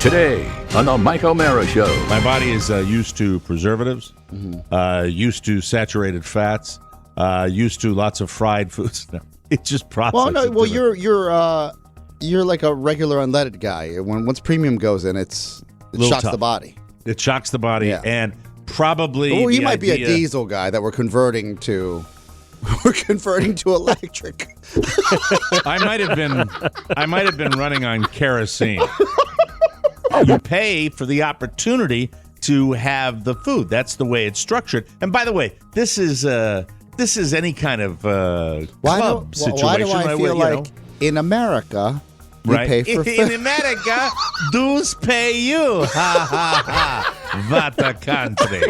Today on the Mike O'Mara Show. My body is used to preservatives, used to saturated fats, used to lots of fried foods. No, it just processes. Well, you're like a regular unleaded guy. Once premium goes in, it shocks tough. the body. It shocks the body, and probably. Well, you might be a diesel guy that we're converting to. We're converting to electric. I might have been running on kerosene. You pay for the opportunity to have the food. That's the way it's structured. And by the way, this is any kind of club situation. Why do I feel like in America we pay for food? In America, dues pay you. Ha ha ha! What a country!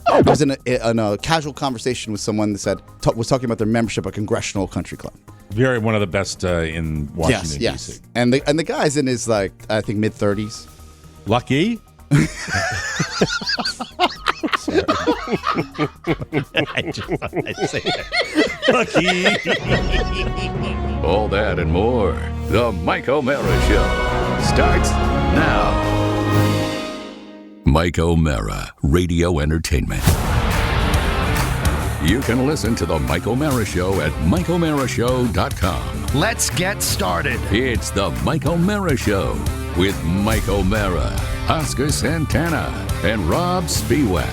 I was in a casual conversation with someone that was talking about their membership at Congressional Country Club. One of the best in Washington, yes. D.C. And the guy's in his, I think, mid-30s. Lucky? I say that. Lucky. All that and more. The Mike O'Mara Show starts now. Mike O'Mara, Radio Entertainment. You can listen to The Mike O'Mara Show at MikeO'MaraShow.com. Let's get started. It's The Mike O'Mara Show with Mike O'Mara, Oscar Santana, and Rob Spiewak.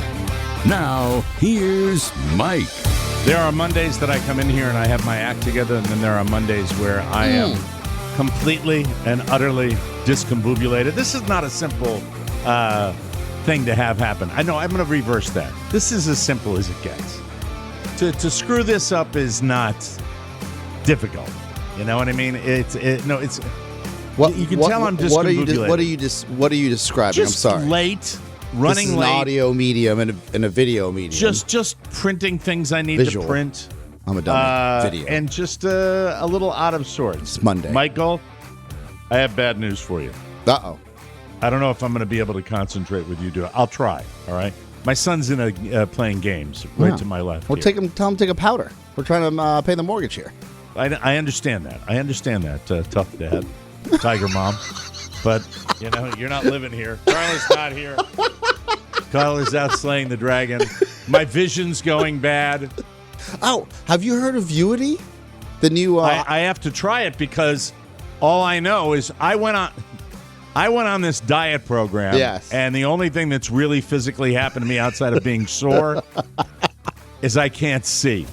Now, here's Mike. There are Mondays that I come in here and I have my act together, and then there are Mondays where I am completely and utterly discombobulated. This is not a simple thing to have happen. I know, I'm going to reverse that. This is as simple as it gets. To screw this up is not difficult. You know what I mean? It's. You can tell I'm discombobulated. What are you describing? Just I'm sorry. Late. Running this is late. An audio medium and a video medium. Just printing things I need Visual. to print. I'm a dummy. Video. And just a little out of sorts. It's Monday. Michael, I have bad news for you. Uh-oh. I don't know if I'm going to be able to concentrate with you doing it. I'll try, all right? My son's in playing games right to my left. Well, tell him to take a powder. We're trying to pay the mortgage here. I understand that. Tough dad, tiger mom. But, you're not living here. Carla's not here. Carla's out slaying the dragon. My vision's going bad. Oh, have you heard of Vuity? The new... I have to try it because all I know is I went on this diet program. Yes. And the only thing that's really physically happened to me outside of being sore is I can't see.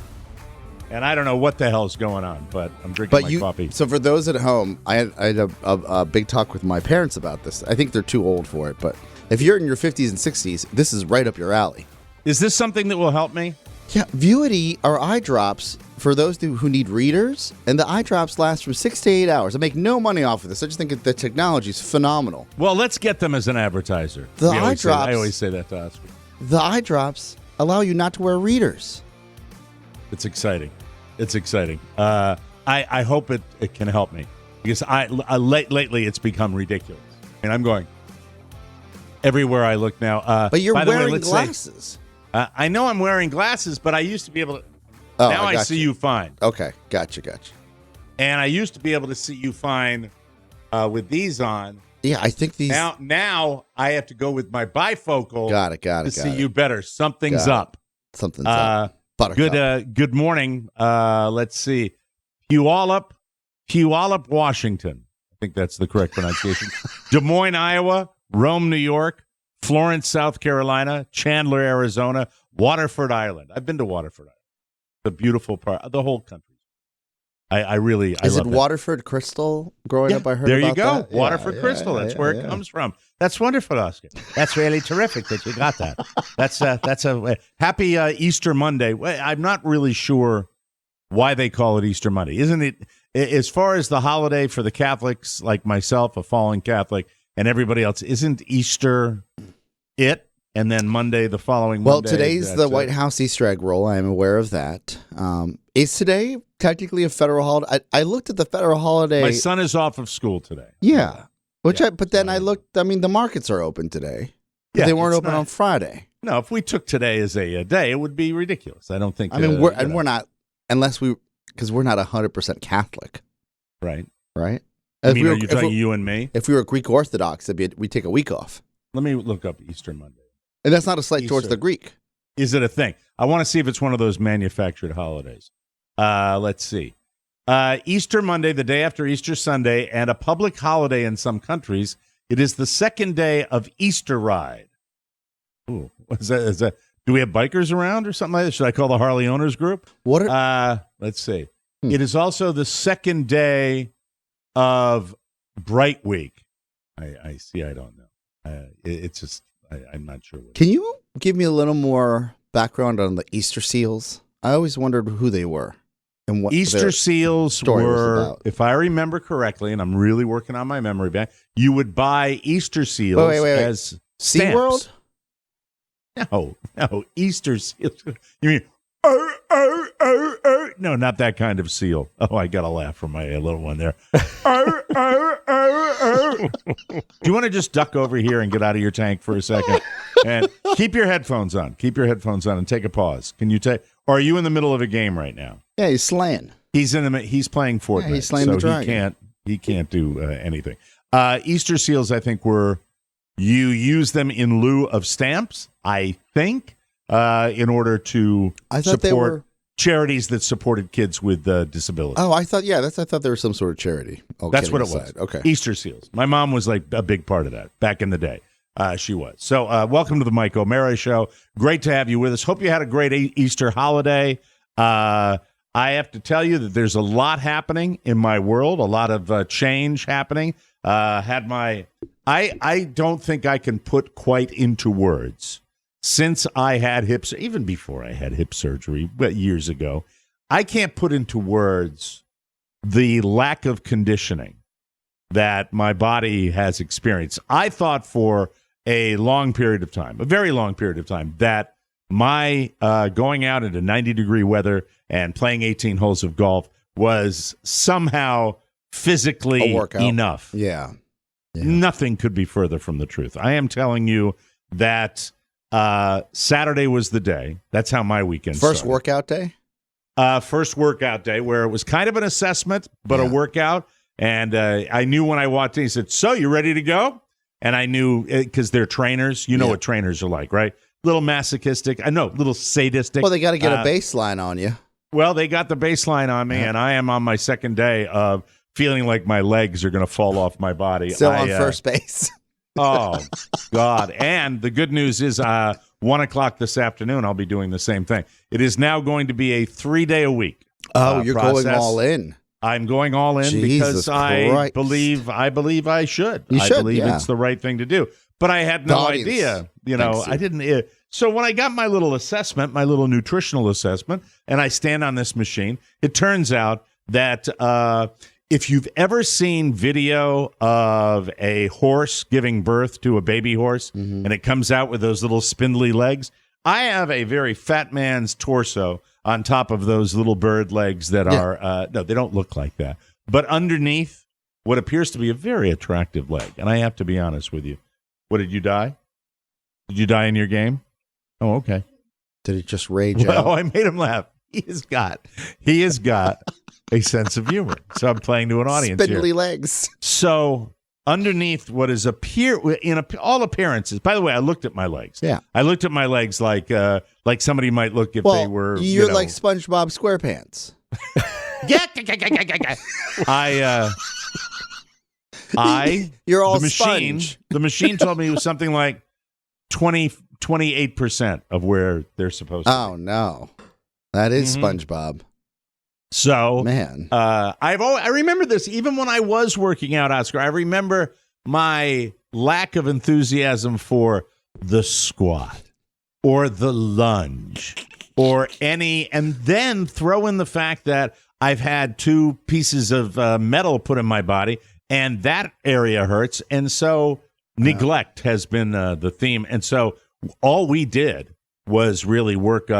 And I don't know what the hell's going on, but I'm drinking my coffee. So for those at home, I had a big talk with my parents about this. I think they're too old for it, but if you're in your 50s and 60s, this is right up your alley. Is this something that will help me? Yeah, Vuity are eye drops for those who need readers, and the eye drops last from 6 to 8 hours. I make no money off of this. I just think the technology is phenomenal. Well, let's get them as an advertiser. I always say that to Oscar. The eye drops allow you not to wear readers. It's exciting. I hope it can help me because lately it's become ridiculous. And I'm going everywhere I look now. But you're wearing glasses. I know I'm wearing glasses, but I used to be able to. Now I see you fine. Okay, gotcha. And I used to be able to see you fine with these on. Yeah, I think these. Now I have to go with my bifocal. Got it. To see you better. Something's up. Something's up. Good morning. Let's see. Puyallup, Washington. I think that's the correct pronunciation. Des Moines, Iowa. Rome, New York. Florence, South Carolina. Chandler, Arizona. Waterford Island. I've been to Waterford Island. The beautiful part of the whole country. I really Is love it that. Waterford Crystal? Growing up, I heard there about you go. that. Waterford Crystal. That's where it comes from. That's wonderful, Oscar. That's really terrific that you got that. That's a happy Easter Monday. I'm not really sure why they call it Easter Monday. Isn't it? As far as the holiday for the Catholics, like myself, a fallen Catholic, and everybody else, isn't Easter it? And then Monday, the following Monday. Well, today's the White House Easter egg roll. I am aware of that. Is today technically a federal holiday? I looked at the federal holiday. My son is off of school today. Yeah. But then I looked, the markets are open today. But they weren't open on Friday. No, if we took today as a day, it would be ridiculous. I don't think. We're not, because we're not 100% Catholic. Right. Right? I mean, are you talking you and me? If we were Greek Orthodox, we'd take a week off. Let me look up Easter Monday. And that's not a slight towards the Greek. Is it a thing? I want to see if it's one of those manufactured holidays. Let's see. Easter Monday, the day after Easter Sunday, and a public holiday in some countries. It is the second day of Easter ride. Ooh, is that? Do we have bikers around or something like that? Should I call the Harley Owners Group? Let's see. It is also the second day of Bright Week. I see. I don't know. It's just I'm not sure. Can you give me a little more background on the Easter seals? I always wondered who they were and what Easter seals were. If I remember correctly, and I'm really working on my memory back, you would buy Easter seals as SeaWorld? No, Easter seals. You mean, no, not that kind of seal. Oh, I got a laugh from my little one there. Do you want to just duck over here and get out of your tank for a second? And keep your headphones on. Keep your headphones on and take a pause. Can you take? Or are you in the middle of a game right now? Yeah, he's slaying. He's playing Fortnite. Yeah, he's slaying the dragon. He can't do anything. Easter seals, I think, you use them in lieu of stamps, I think, in order to support charities that supported kids with disabilities. Oh, I thought there was some sort of charity. Oh, that's what it was. Okay. Easter seals. My mom was like a big part of that back in the day. She was. So welcome to the Mike O'Mara Show. Great to have you with us. Hope you had a great Easter holiday. I have to tell you that there's a lot happening in my world, a lot of change happening. I don't think I can put quite into words. Since I had even before I had hip surgery years ago, I can't put into words the lack of conditioning that my body has experienced. I thought for a long period of time, a very long period of time, that my going out into 90-degree weather and playing 18 holes of golf was somehow physically enough. Yeah. Nothing could be further from the truth. I am telling you that Saturday was the day. That's how my weekend First started. Workout day? First workout day, where it was kind of an assessment, but a workout. And I knew when I walked in, he said, "So, you ready to go?" And I knew, because they're trainers. You know what trainers are like, right? Little masochistic. I know, little sadistic. Well, they got to get a baseline on you. Well, they got the baseline on me, and I am on my second day of feeling like my legs are going to fall off my body. Still on first base. Oh, God. And the good news is 1 o'clock this afternoon, I'll be doing the same thing. It is now going to be a 3-day-a-week you're process. going all in. I'm going all in Jesus because I Christ. believe I should. You should, I believe it's the right thing to do. But I had no idea. I didn't. So when I got my little assessment, my little nutritional assessment, and I stand on this machine, it turns out that if you've ever seen video of a horse giving birth to a baby horse, and it comes out with those little spindly legs, I have a very fat man's torso on top of those little bird legs that are, no, they don't look like that. But underneath what appears to be a very attractive leg. And I have to be honest with you. What, did you die? Did you die in your game? Oh, okay. Did it just rage out? Oh, I made him laugh. He has got a sense of humor. So I'm playing to an audience Spindly here. legs. So underneath what is all appearances. By the way, I looked at my legs. Yeah, I looked at my legs like somebody might look if they were. You're like SpongeBob SquarePants. You're all the machine. sponge. The machine told me it was something like 28% of where they're supposed to. Oh no, that is SpongeBob. So, man, I remember this even when I was working out, Oscar. I remember my lack of enthusiasm for the squat or the lunge or and then throw in the fact that I've had 2 pieces of metal put in my body and that area hurts. And so neglect has been the theme. And so all we did was really work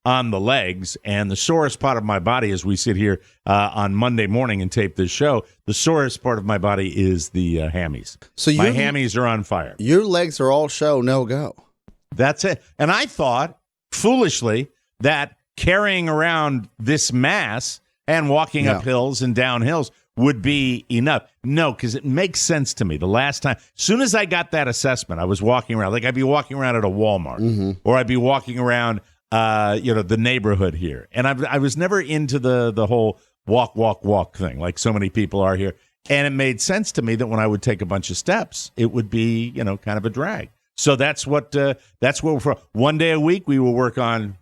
on the legs, and the sorest part of my body as we sit here on Monday morning and tape this show, the sorest part of my body is the hammies. So my hammies are on fire. Your legs are all show, no go. That's it. And I thought, foolishly, that carrying around this mass and walking up hills and down hills would be enough. No, because it makes sense to me. The last time, as soon as I got that assessment, I was walking around. Like I'd be walking around at a Walmart, or I'd be walking around, the neighborhood here. And I was never into the whole walk thing, like so many people are here. And it made sense to me that when I would take a bunch of steps, it would be, kind of a drag. So that's what for 1 day a week we will work on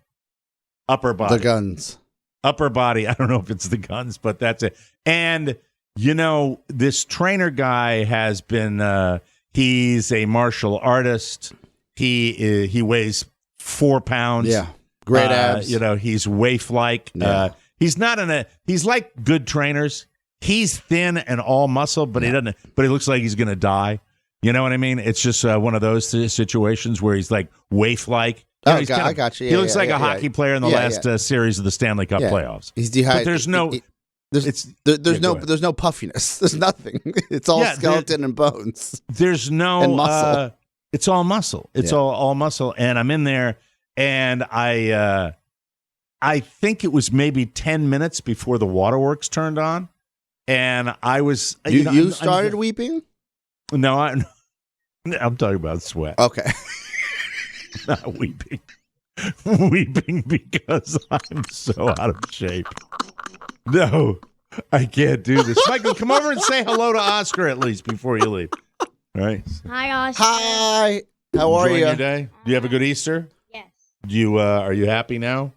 upper body. The guns. Upper body. I don't know if it's the guns, but that's it. And, this trainer guy has been, he's a martial artist. He weighs 4 pounds. Yeah. Great abs. He's waif-like. Yeah. He's like good trainers. He's thin and all muscle, but he looks like he's going to die. You know what I mean? It's just one of those situations where he's like waif-like. I got you. Yeah, he looks like a hockey player in the last series of the Stanley Cup playoffs. He's dehydrated. But there's no. There's no puffiness. There's nothing. It's all skeleton and bones. There's no and muscle. It's all muscle. It's all muscle. And I'm in there, and I think it was maybe 10 minutes before the waterworks turned on, and I was. You started weeping? No, I'm talking about sweat. Okay. Not weeping. Weeping because I'm so out of shape. No, I can't do this. Michael, come over and say hello to Oscar at least before you leave. All right. Hi, Oscar. Hi. How are you? Enjoying your day? Do you have a good Easter? Yes. Do you are you happy now?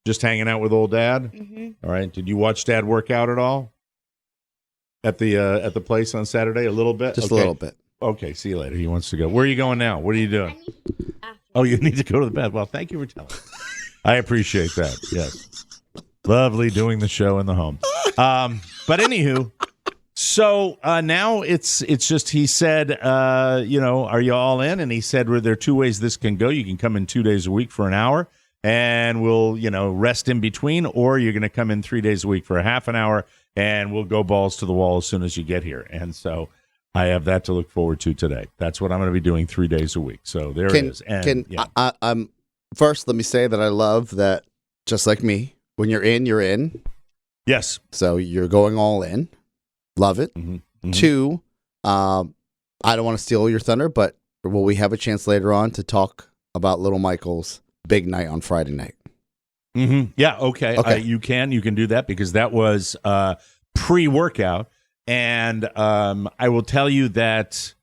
Just hanging out with old Dad? Mm-hmm. All right. Did you watch Dad work out at all? At the place on Saturday? A little bit? Just a little bit. Okay, see you later. He wants to go. Where are you going now? What are you doing? Oh, you need to go to the bed. Well, thank you for telling me. I appreciate that. Yes. Lovely doing the show in the home. But anywho, so now it's just, he said, are you all in? And he said, well, there are 2 ways this can go. You can come in 2 days a week for an hour and we'll, rest in between, or you're going to come in 3 days a week for a half an hour and we'll go balls to the wall as soon as you get here. And so I have that to look forward to today. That's what I'm going to be doing 3 days a week. So there it is. And, I'm first, let me say that I love that, just like me, when you're in, you're in. Yes. So you're going all in. Love it. Mm-hmm. Mm-hmm. 2, I don't want to steal your thunder, but will we have a chance later on to talk about little Michael's big night on Friday night? Mm-hmm. Yeah, okay. You can do that because that was pre-workout. And I will tell you that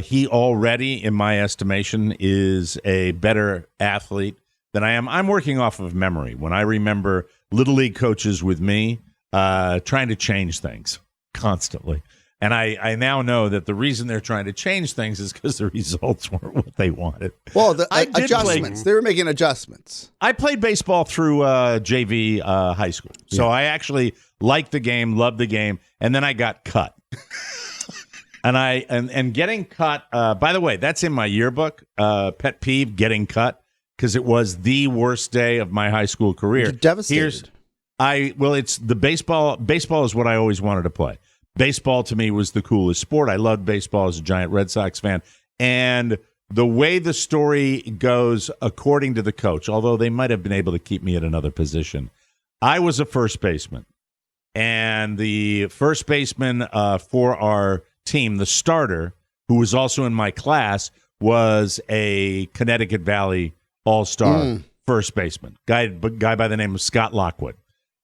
he already, in my estimation, is a better athlete than I am. I'm working off of memory. When I remember Little League coaches with me trying to change things constantly. And I now know that the reason they're trying to change things is because the results weren't what they wanted. Well, the adjustments. They were making adjustments. I played baseball through JV high school. So I actually liked the game, loved the game, and then I got cut. and getting cut, by the way, that's in my yearbook, pet peeve, getting cut, because it was the worst day of my high school career. You're devastated. It's the baseball. Baseball is what I always wanted to play. Baseball to me was the coolest sport. I loved baseball as a giant Red Sox fan. And the way the story goes, according to the coach, although they might have been able to keep me at another position, I was a first baseman. And the first baseman for our team, the starter, who was also in my class, was a Connecticut Valley all-star first baseman, guy by the name of Scott Lockwood.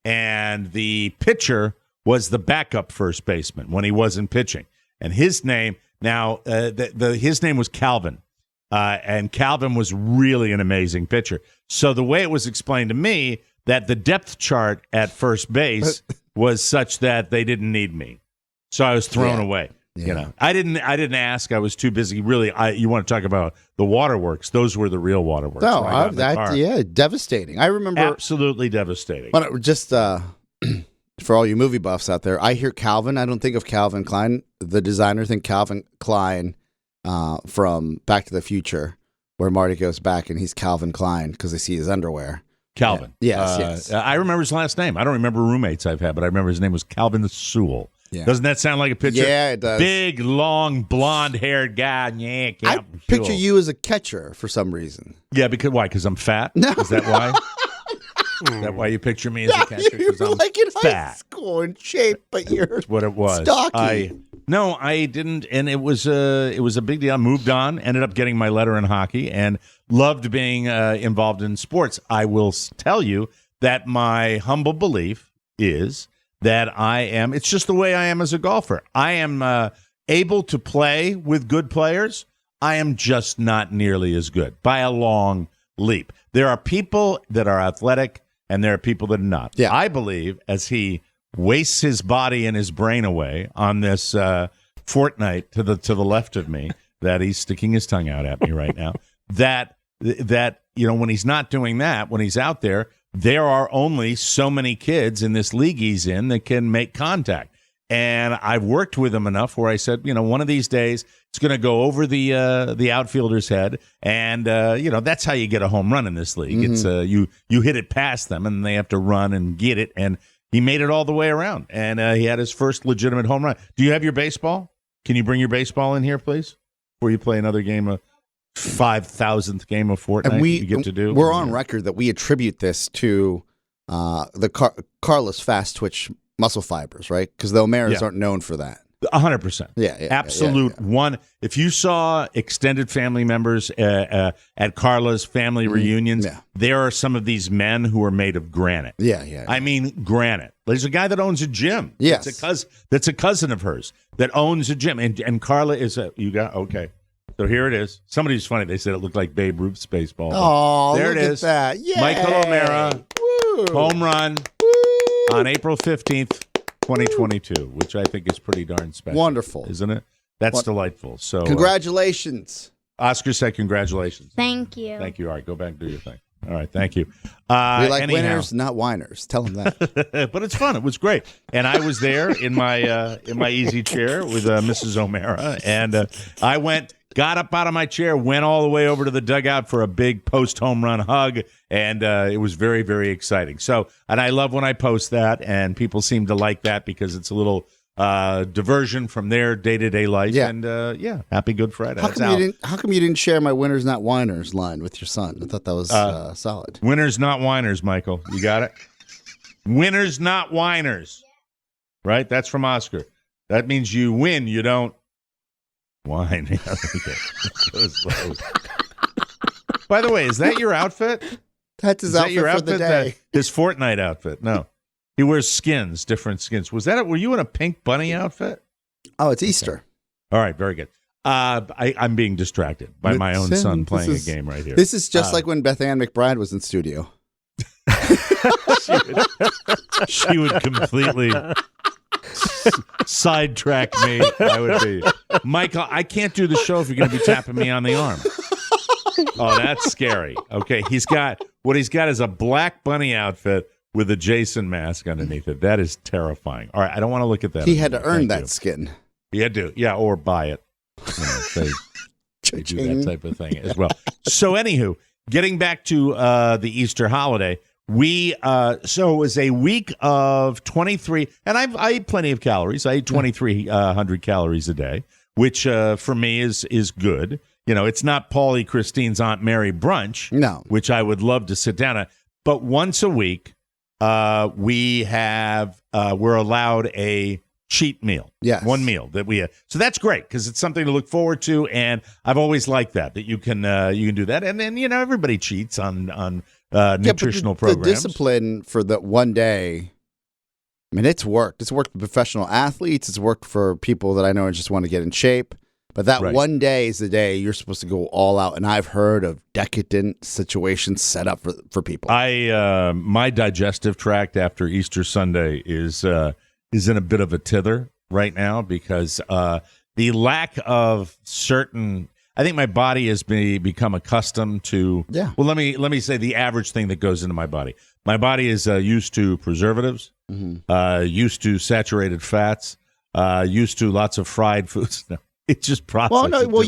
And the pitcher was the backup first baseman when he wasn't pitching. And his name, his name was Calvin. And Calvin was really an amazing pitcher. So the way it was explained to me, that the depth chart at first base was such that they didn't need me. So I was thrown away. Yeah. I didn't ask. I was too busy. Really, you want to talk about the waterworks? Those were the real waterworks. No, devastating. I remember, absolutely devastating. For all you movie buffs out there, I hear Calvin. I don't think of Calvin Klein, the designer. Think Calvin Klein from Back to the Future, where Marty goes back and he's Calvin Klein because they see his underwear. Calvin. Yeah. Yes. I remember his last name. I don't remember roommates I've had, but I remember his name was Calvin Sewell. Yeah. Doesn't that sound like a picture? Yeah, it does. Big, long, blonde-haired guy. Yeah, Calvin I picture you as a catcher for some reason. Yeah, why? Because I'm fat? No. Is that why? Is that why you picture me as a catcher? You're 'Cause I'm like in high fat. school in shape, but you're That's what it was. stocky. No, I didn't, and it was a big deal. I moved on, ended up getting my letter in hockey, and loved being involved in sports. I will tell you that my humble belief is that I am. It's just the way I am as a golfer. I am able to play with good players. I am just not nearly as good by a long leap. There are people that are athletic, and there are people that are not. Yeah. I believe as he wastes his body and his brain away on this Fortnite to the left of me, that he's sticking his tongue out at me right now. That when he's not doing that, when he's out there, there are only so many kids in this league he's in that can make contact. And I've worked with him enough where I said, one of these days it's going to go over the outfielder's head, and that's how you get a home run in this league. Mm-hmm. It's you hit it past them, and they have to run and get it. And he made it all the way around, and he had his first legitimate home run. Do you have your baseball? Can you bring your baseball in here, please, before you play another game of 5,000th game of Fortnite? And you get to do. We're on record that we attribute this to the Carlos fast twitch muscle fibers, right? Because the O'Maras aren't known for that. 100%. Yeah. Absolute one. If you saw extended family members at Carla's family reunions, there are some of these men who are made of granite. Yeah. I mean, granite. There's a guy that owns a gym. Yes. That's a cousin of hers that owns a gym. And Carla is okay. So here it is. Somebody's funny. They said it looked like Babe Ruth's baseball. Oh, there look it is. At that. Yay. Michael O'Mara, Woo. home run Woo. on April 15th, 2022, which I think is pretty darn special. Wonderful. Isn't it? That's delightful. So congratulations. Oscar said congratulations. Thank you. Thank you. All right, go back and do your thing. All right, thank you. We like winners, not whiners. Tell them that. But it's fun. It was great. And I was there in my easy chair with Mrs. O'Mara, and I got up out of my chair, went all the way over to the dugout for a big post-home run hug, and it was very, very exciting. So, and I love when I post that, and people seem to like that because it's a little diversion from their day-to-day life. Yeah. And, happy Good Friday. How come you didn't share my winners, not whiners line with your son? I thought that was solid. Winners, not whiners, Michael. You got it? Winners, not whiners. Right? That's from Oscar. That means you win, you don't whine. By the way, is that your outfit? That's his outfit for the day. His Fortnite outfit. No. He wears skins, different skins. Were you in a pink bunny outfit? Oh, it's Easter. All right, very good. I'm being distracted by my own son playing a game right here. This is just like when Beth Ann McBride was in studio. She would completely sidetrack me. I would be, Michael, I can't do the show if you're going to be tapping me on the arm. Oh, that's scary. Okay, he's got is a black bunny outfit with a Jason mask underneath it. That is terrifying. All right, I don't want to look at that. He had to earn that skin. He had to, or buy it. They do that type of thing as well. So, anywho, getting back to the Easter holiday, so it was a week of 23, and I ate plenty of calories. I ate 2,300 calories a day, which for me is good. It's not Paulie Christine's Aunt Mary brunch, no, which I would love to sit down at, but once a week. We're allowed a cheat meal. Yes. One meal that we have. So that's great because it's something to look forward to, and I've always liked that you can do that. And then everybody cheats on nutritional programs. The discipline for the one day, I mean, it's worked. It's worked for professional athletes. It's worked for people that I know just want to get in shape. But that one day is the day you're supposed to go all out, and I've heard of decadent situations set up for people. My digestive tract after Easter Sunday is in a bit of a tither right now because the lack of certain. I think my body has become accustomed to. Yeah. Well, let me say the average thing that goes into my body. My body is used to preservatives, used to saturated fats, used to lots of fried foods. No. It's just processed. Well, no. Well,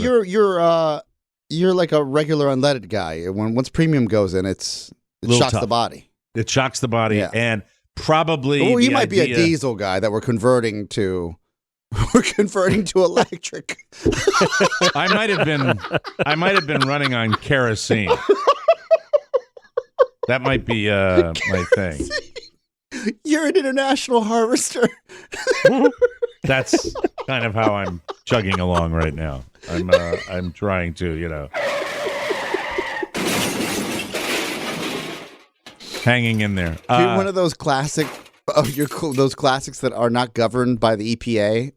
you're like a regular unleaded guy. Once premium goes in, it shocks the body. It shocks the body, and probably. Well, you might be a diesel guy that we're converting to. We're converting to electric. I might have been running on kerosene. That might be my thing. You're an international harvester. That's kind of how I'm chugging along right now. I'm trying to, hanging in there. You're one of those classic. Oh, those classics that are not governed by the EPA.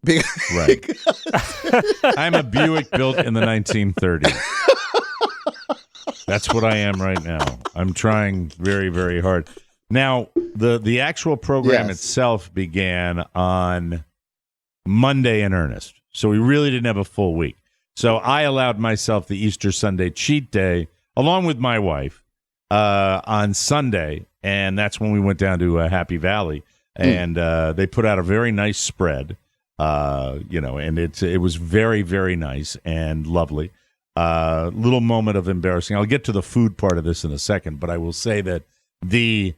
Right. I'm a Buick built in the 1930s. That's what I am right now. I'm trying very, very hard. Now, the actual program itself began on Monday in earnest. So we really didn't have a full week. So I allowed myself the Easter Sunday cheat day, along with my wife, on Sunday. And that's when we went down to Happy Valley. And they put out a very nice spread, and it was very, very nice and lovely. Little moment of embarrassing. I'll get to the food part of this in a second, but I will say that the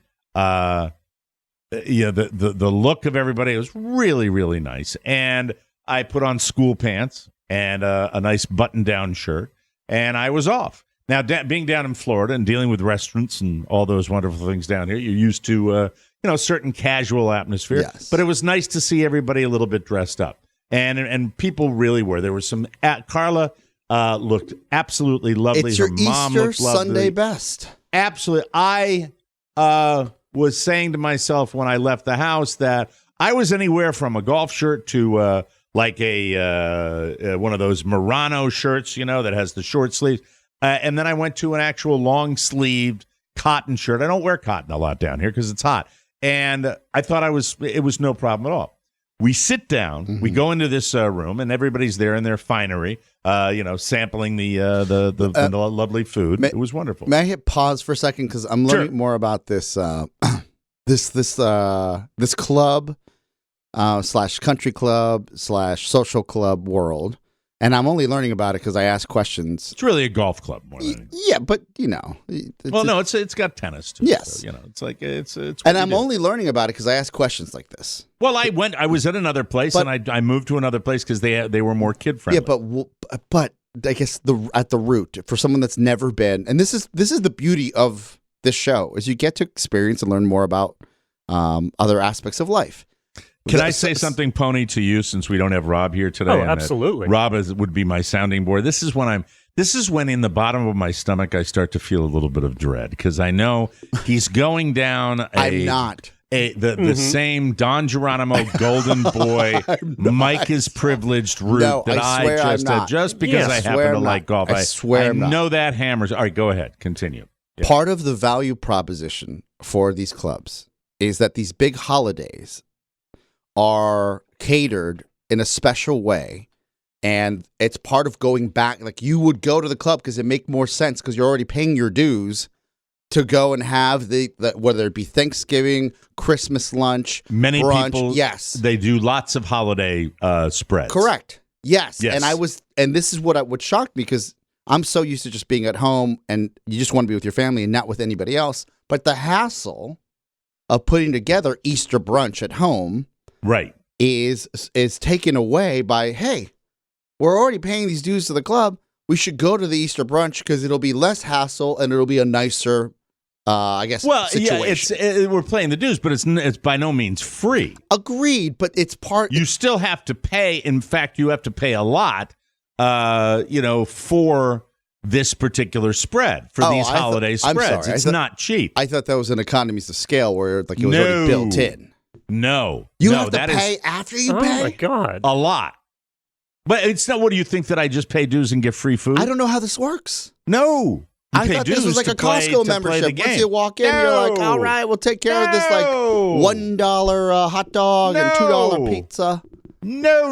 look of everybody was really, really nice. And I put on school pants and a nice button-down shirt, and I was off. Now, being down in Florida and dealing with restaurants and all those wonderful things down here, you're used to certain casual atmosphere. Yes. But it was nice to see everybody a little bit dressed up, and people really were. There was some Carla. Looked absolutely lovely. It's your Her mom Easter looked lovely. Sunday best. Absolutely. I was saying to myself when I left the house that I was anywhere from a golf shirt to like a one of those Murano shirts, that has the short sleeves. And then I went to an actual long-sleeved cotton shirt. I don't wear cotton a lot down here because it's hot. And I thought it was no problem at all. We sit down, we go into this room, and everybody's there in their finery, sampling the lovely food. It was wonderful. May I hit pause for a second because I'm learning more about this this club / country club / social club world, and I'm only learning about it because I ask questions. It's really a golf club more than anything. Yeah, but it's got tennis too. Yes, so, it's like it's. And I'm only learning about it because I ask questions like this. Well, I was at another place, and I moved to another place because they were more kid friendly. Yeah, but I guess at the root for someone that's never been, and this is the beauty of this show is you get to experience and learn more about other aspects of life. Can I say something, Pony, to you since we don't have Rob here today? Oh, absolutely. Rob would be my sounding board. This is when in the bottom of my stomach I start to feel a little bit of dread because I know he's going down I'm not. The same Don Geronimo Golden Boy Mike is privileged route that I just had just because I happen to like golf. I swear I know that hammers. All right, go ahead. Continue. Yeah. Part of the value proposition for these clubs is that these big holidays are catered in a special way, and it's part of going back. Like you would go to the club because it make more sense because you're already paying your dues to go and have the whether it be Thanksgiving, Christmas lunch, many brunch. People, yes, they do lots of holiday spreads. Correct. Yes, and this is what shocked me because I'm so used to just being at home and you just want to be with your family and not with anybody else. But the hassle of putting together Easter brunch at home. Right. Is taken away by, hey, we're already paying these dues to the club. We should go to the Easter brunch because it'll be less hassle and it'll be a nicer, situation. Yeah, we're paying the dues, but it's by no means free. Agreed, but it's part. You still have to pay. In fact, you have to pay a lot, for this particular spread for these holiday spreads. It's not cheap. I thought that was an economies of scale where like it was already built in. No. You have to pay after you pay? Oh, my God. A lot. But it's not, what do you think, that I just pay dues and get free food? I don't know how this works. No. I thought this was like a Costco membership. Once you walk in, you're like, all right, we'll take care of this like $1 hot dog and $2 pizza. No.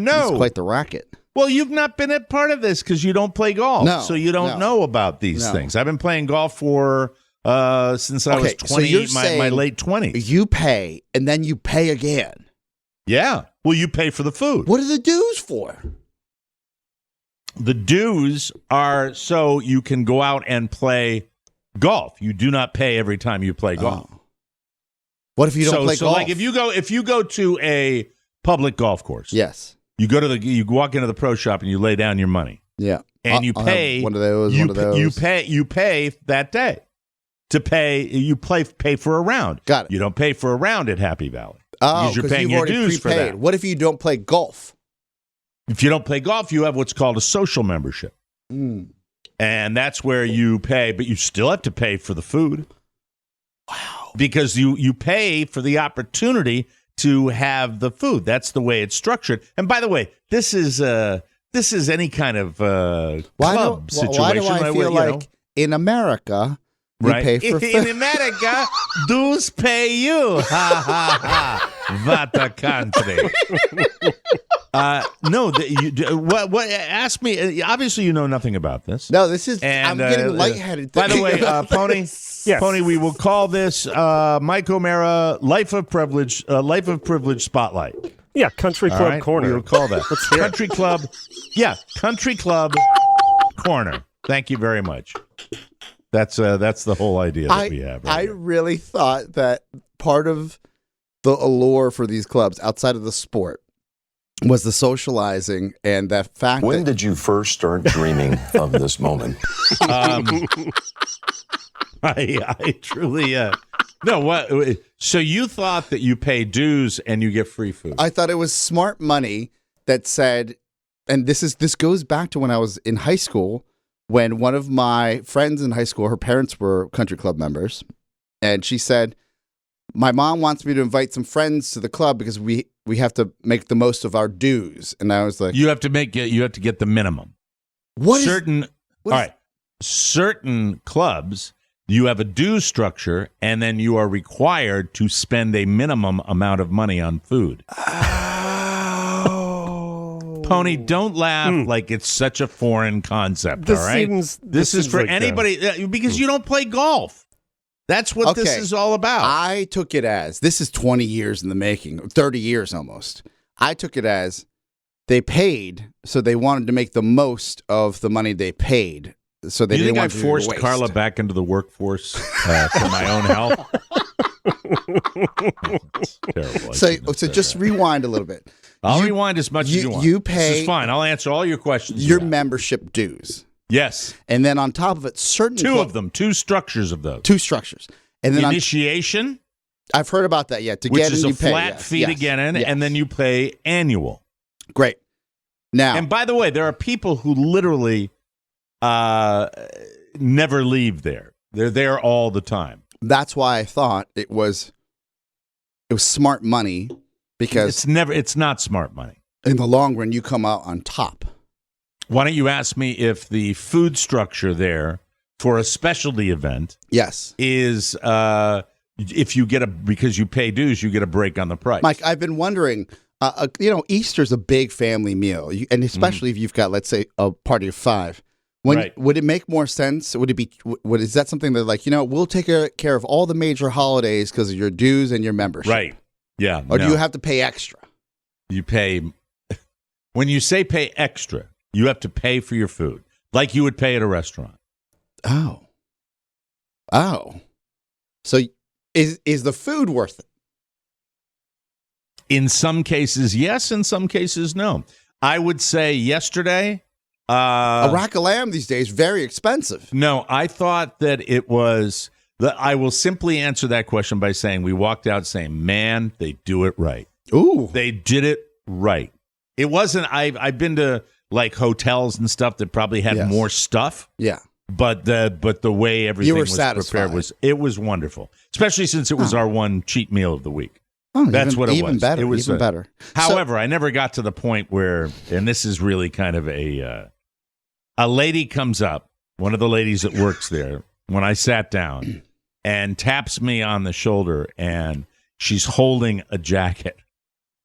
It's quite the racket. Well, you've not been a part of this because you don't play golf. No, so you don't know about these things. I've been playing golf for... since I was 20, so my late 20s. You pay, and then you pay again. Yeah. Well, you pay for the food. What are the dues for? The dues are so you can go out and play golf. You do not pay every time you play golf. Oh. What if you don't play golf? Like if you go to a public golf course. Yes. You walk into the pro shop and you lay down your money. Yeah. And you pay one of those. You pay that day. to pay. You pay for a round. Got it. You don't pay for a round at Happy Valley. Oh, because you're paying you've your already dues prepaid. for that. What if you don't play golf? If you don't play golf, you have what's called a social membership. And that's where you pay, but you still have to pay for the food. Wow. Because you pay for the opportunity to have the food. That's the way it's structured. And by the way, this is any kind of club situation. Why do I feel like in America, we pay for food? In America, dues pay you. Ha, ha, ha. What a country. No, what? Ask me. Obviously, you know nothing about this. No, this is. I'm getting lightheaded. By the way, Pony. Yes. Pony, we will call this Mike O'Mara Life of Privilege Spotlight. Yeah, Country Club right? Corner. We will call that Let's hear it. Country Club. Yeah, Country Club Corner. Thank you very much. That's the whole idea that we have. Right I here. really thought that part of the allure for these clubs outside of the sport was was and the fact When that did you first start dreaming of this moment? I truly no. What? So you thought that you pay dues and you get free food? I thought it was smart money that said, and this goes back to when I was in high school, when one of my friends in high school, her parents were country club members, and she said, my mom wants me to invite some friends to the club because we have to make the most of our dues. And I was like, you have to get the minimum. Certain clubs, you have a dues structure, and then you are required to spend a minimum amount of money on food. oh. Pony, don't laugh like it's such a foreign concept, This all right? This is seems for like, anybody, because you don't play golf. That's what this is all about. I took it as, this is 20 years in the making, 30 years almost. I took it as they paid, so they wanted to make the most of the money they paid. So they you didn't think I want to forced waste. Carla back into the workforce for my own health? It's terrible. So just rewind a little bit. I'll rewind as much as you want. You pay. This is fine. I'll answer all your questions. Your you have. membership dues. Yes. And then on top of it, certain Two structures of those. two structures. And then Initiation, I've heard about that yet. To which get is in, a you pay, flat yes, fee yes, to get in, yes. and then you pay annual. Great. Now, And by the way, there are people who literally never leave there. They're there all the time. that's why I thought it was smart money because It's not smart money. in the long run you come out on top. Why don't you ask me if the food structure there for a specialty event Yes. is if you get because you pay dues, you get a break on the price. Mike, I've been wondering, Easter's a big family meal, and especially if you've got, let's say, a party of 5. Right. Would it make more sense? Would it be? Is that something that, like, we'll take care of all the major holidays because of your dues and your membership? Right. Yeah. Or no. do you have to pay extra? You pay when you say pay extra, you have to pay for your food like you would pay at a restaurant. Oh. So is the food worth it? In some cases, yes. In some cases, no. I would say yesterday. A rack of lamb these days, very expensive. No, I thought that it was. I will simply answer that question by saying we walked out saying, "Man, they do it right. Ooh. They did it right." It wasn't. I've been to like hotels and stuff that probably had Yes. more stuff. Yeah. But the way everything were was satisfied. prepared was wonderful, especially since it was our one cheat meal of the week. Oh, That's what it even was. Better, It was even better. However, I never got to the point where, and this is really kind of a lady comes up, one of the ladies that works there, when I sat down, and taps me on the shoulder, and she's holding a jacket.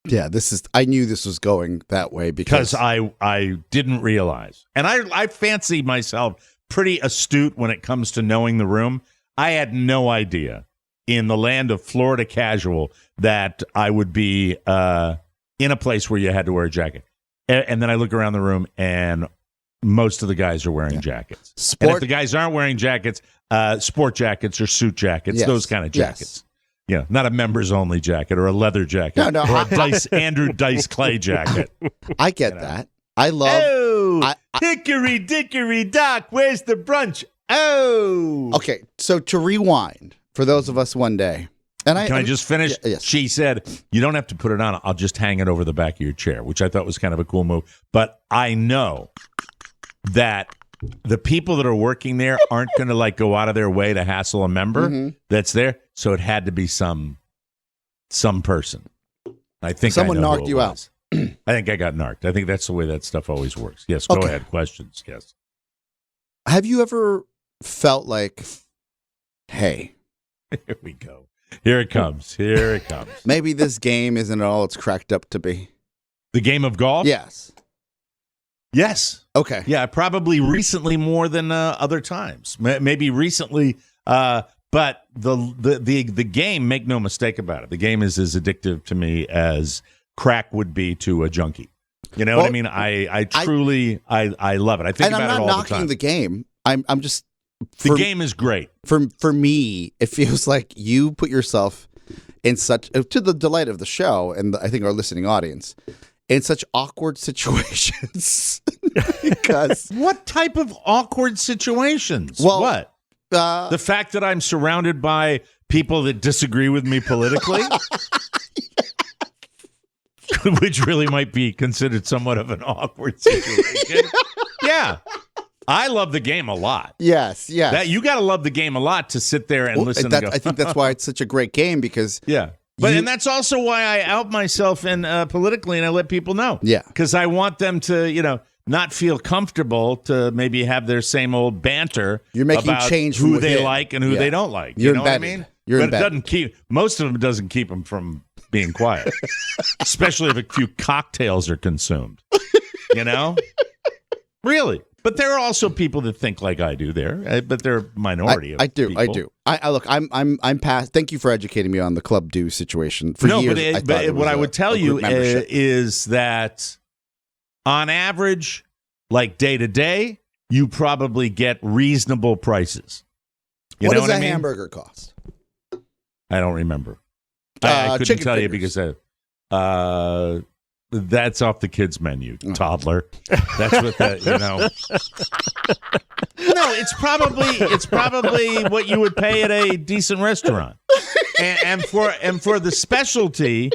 Yeah, I knew this was going that way because I didn't realize. And I fancy myself pretty astute when it comes to knowing the room. I had no idea in the land of Florida casual that I would be in a place where you had to wear a jacket. And then I look around the room and most of the guys are wearing jackets. And if the guys aren't wearing jackets, sport jackets or suit jackets, Yes. those kind of jackets. Yes. Yeah, not a members only jacket or a leather jacket No, or a Andrew Dice Clay jacket. I get that. I love. Oh, hickory dickory dock, where's the brunch? Oh. Okay, so to rewind, for those of us one day. And Can I just finish? Yes. She said, you don't have to put it on. I'll just hang it over the back of your chair, which I thought was kind of a cool move. But I know that the people that are working there aren't going to like go out of their way to hassle a member that's there. So it had to be some person. I think someone I know narked who it you was. I think I got narked. I think that's the way that stuff always works. Yes, go ahead. Questions. Yes. Have you ever felt like, hey, here we go. Here it comes. Here it comes. maybe this game isn't all it's cracked up to be? The game of golf? Yes. Yes. Okay. Yeah, probably recently more than other times. Maybe recently, but the game, make no mistake about it, the game is as addictive to me as crack would be to a junkie. You know what I mean? I truly love it. I think about it all the time. And I'm not knocking the game. I'm just... The game is great. For me, it feels like you put yourself in such, to the delight of the show and I think our listening audience, in such awkward situations. Because what type of awkward situations? Well, what? The fact that I'm surrounded by people that disagree with me politically, which really might be considered somewhat of an awkward situation. Yeah. I love the game a lot. Yes. You got to love the game a lot to sit there and listen and go. I think that's why it's such a great game because... Yeah. And that's also why I out myself and politically and I let people know. Yeah. Because I want them to, not feel comfortable to maybe have their same old banter. You're making about change who they like and who they don't like. You're you know embedded. What I mean? You're but embedded. Most of them doesn't keep them from being quiet, especially if a few cocktails are consumed. Really. But there are also people that think like I do there, but they're a minority of people. I do. I look. I'm past. Thank you for educating me on the club dues situation. For years, but what I would tell you is that on average, like day to day, you probably get reasonable prices. What does a hamburger cost? I don't remember. I couldn't tell you because that's off the kids' menu, toddler. That's what No, it's probably what you would pay at a decent restaurant. And for the specialty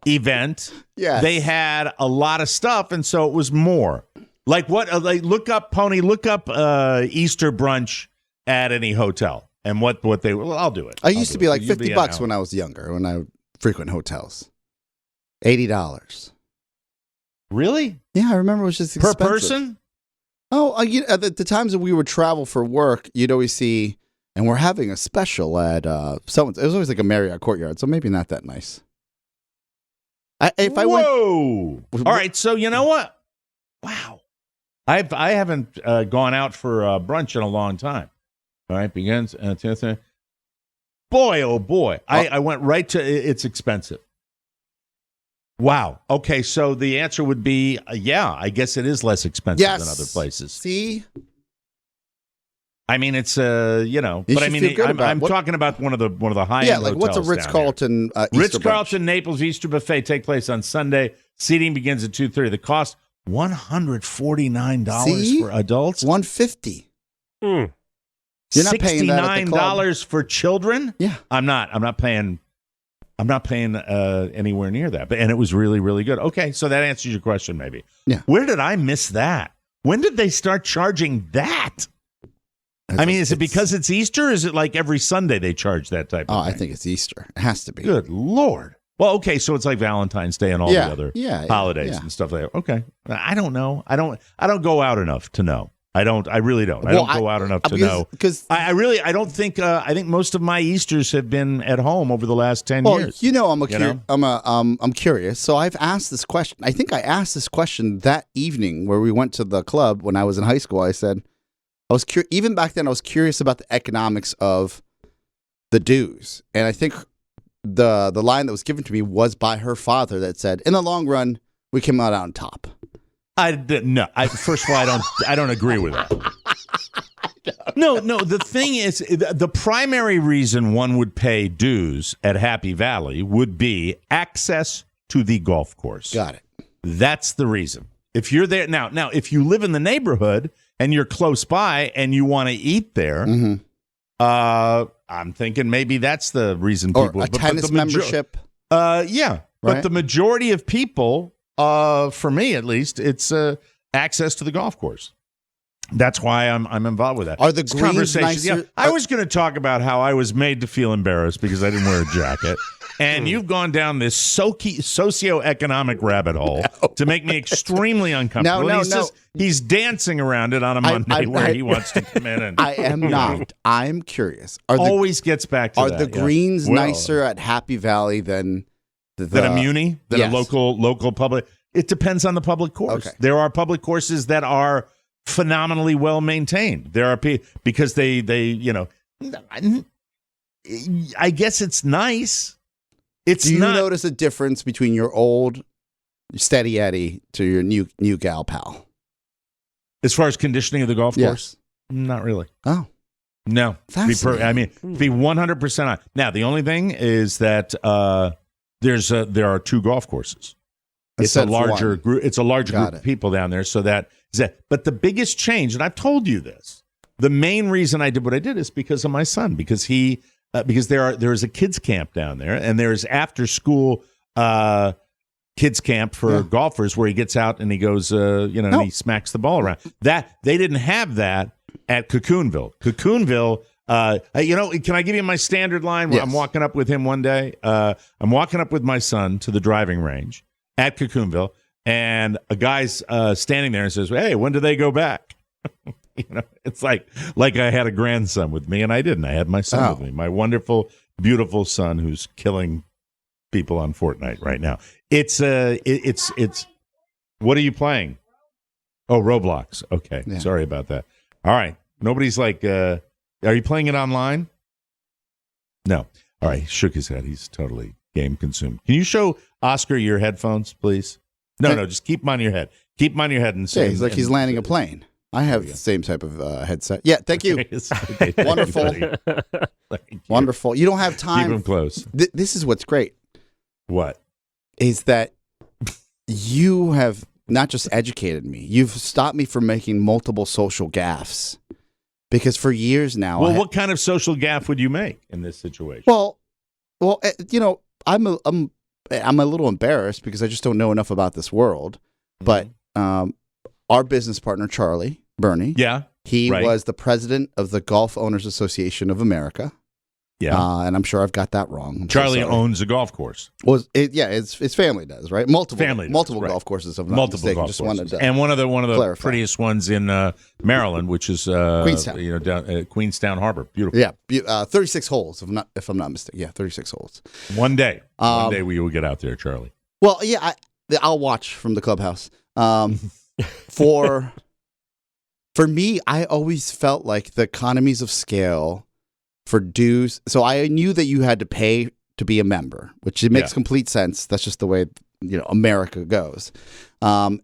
event, they had a lot of stuff, and so it was more. Like what? Look up Easter brunch at any hotel, and what they. Well, I'll do it. I used to be like $50 when I was younger, when I frequent hotels. $80. Really? Yeah, I remember it was just expensive. Per person? Oh, at the times that we would travel for work, you'd always see, and we're having a special at someone's. It was always like a Marriott Courtyard, so maybe not that nice. Whoa! All right, so you know what? Wow, I haven't gone out for brunch in a long time. All right, begins. Boy, oh boy, I went right to. It's expensive. Wow. Okay, so the answer would be, I guess it is less expensive than other places. See? I mean, it's but I mean, I'm talking about one of the high-end hotels. Yeah, like what's a Ritz-Carlton Ritz-Carlton Naples Easter buffet take place on Sunday. Seating begins at 2:30. The cost $149 for adults. $150. You're not paying that at the club. $69 for children? Yeah. I'm not paying anywhere near that. And it was really, really good. Okay, so that answers your question, maybe. Yeah. Where did I miss that? When did they start charging that? Is it because it's Easter? Or is it like every Sunday they charge that type of thing? I think it's Easter. It has to be. Good Lord. Well, okay, so it's like Valentine's Day and all the other holidays and stuff like that. Okay. I don't know. I don't go out enough to know. I really don't. I don't go out enough to know. Because I don't think. I think most of my Easters have been at home over the last 10 years. I'm curious. So I've asked this question. I think I asked this question that evening where we went to the club when I was in high school. I said, I was even back then. I was curious about the economics of the dues, and I think the line that was given to me was by her father that said, "In the long run, we came out on top." No. First of all, I don't agree with that. No. The thing is, the primary reason one would pay dues at Happy Valley would be access to the golf course. Got it. That's the reason. If you're there now, if you live in the neighborhood and you're close by and you want to eat there, I'm thinking maybe that's the reason people. Or a tennis membership. Yeah. But Right? the majority of people, for me at least, it's access to the golf course. That's why I'm involved with that. Are the It's greens conversations. nicer? Yeah, I was going to talk about how I was made to feel embarrassed because I didn't wear a jacket. And you've gone down this socioeconomic rabbit hole to make me extremely uncomfortable. No. He's dancing around it on a Monday where he wants to come in. And I am not. I'm curious. always gets back to Are that. the greens Well, nicer at Happy Valley than than a muni, than yes. a local public? It depends on the public course. Okay. There are public courses that are phenomenally well maintained. There are because they I guess it's nice. It's Do you not. notice a difference between your old Steady Eddie to your new gal pal? As far as conditioning of the golf course, not really. Oh, No. To be to be 100% on. Now, the only thing is that there are two golf courses. It's a larger group. It's a larger group of people down there. So that is that. But the biggest change, and I've told you this, the main reason I did what I did is because of my son. Because there is a kids camp down there, and there's after school kids camp for golfers where he gets out and he goes, and he smacks the ball around. That they didn't have that at Cocoonville. Cocoonville. Can I give you my standard line? Yes. I'm walking up with him one day. I'm walking up with my son to the driving range at Cocoonville, and a guy's standing there and says, "Hey, when do they go back?" It's like I had a grandson with me, and I didn't. I had my son with me, my wonderful, beautiful son who's killing people on Fortnite right now. It's what are you playing? Oh, Roblox. Okay, sorry about that. All right, nobody's like, are you playing it online? No. All right, he shook his head. He's totally game consumed. Can you show Oscar your headphones, please? No, just keep them on your head. Keep them on your head and say. Yeah, he's like he's landing a plane. I have the same type of headset. Yeah, thank you. Okay, Wonderful. Wonderful. You don't have time. Keep them close. This is what's great. What? Is that you have not just educated me, you've stopped me from making multiple social gaffes. Because for years now... Well, what kind of social gaffe would you make in this situation? Well, I'm a little embarrassed because I just don't know enough about this world. But our business partner, Bernie, he was the president of the Golf Owners Association of America. Yeah, and I'm sure I've got that wrong. Charlie owns a golf course. His family does, right? Multiple golf courses of multiple golf courses, and one of the prettiest ones in Maryland, which is Queenstown. Down Queenstown Harbor, beautiful. Yeah, 36 holes, if I'm not mistaken. Yeah, 36 holes. One day we will get out there, Charlie. Well, yeah, I'll watch from the clubhouse. For me, I always felt like the economies of scale for dues. So I knew that you had to pay to be a member, which it makes complete sense. That's just the way America goes. Not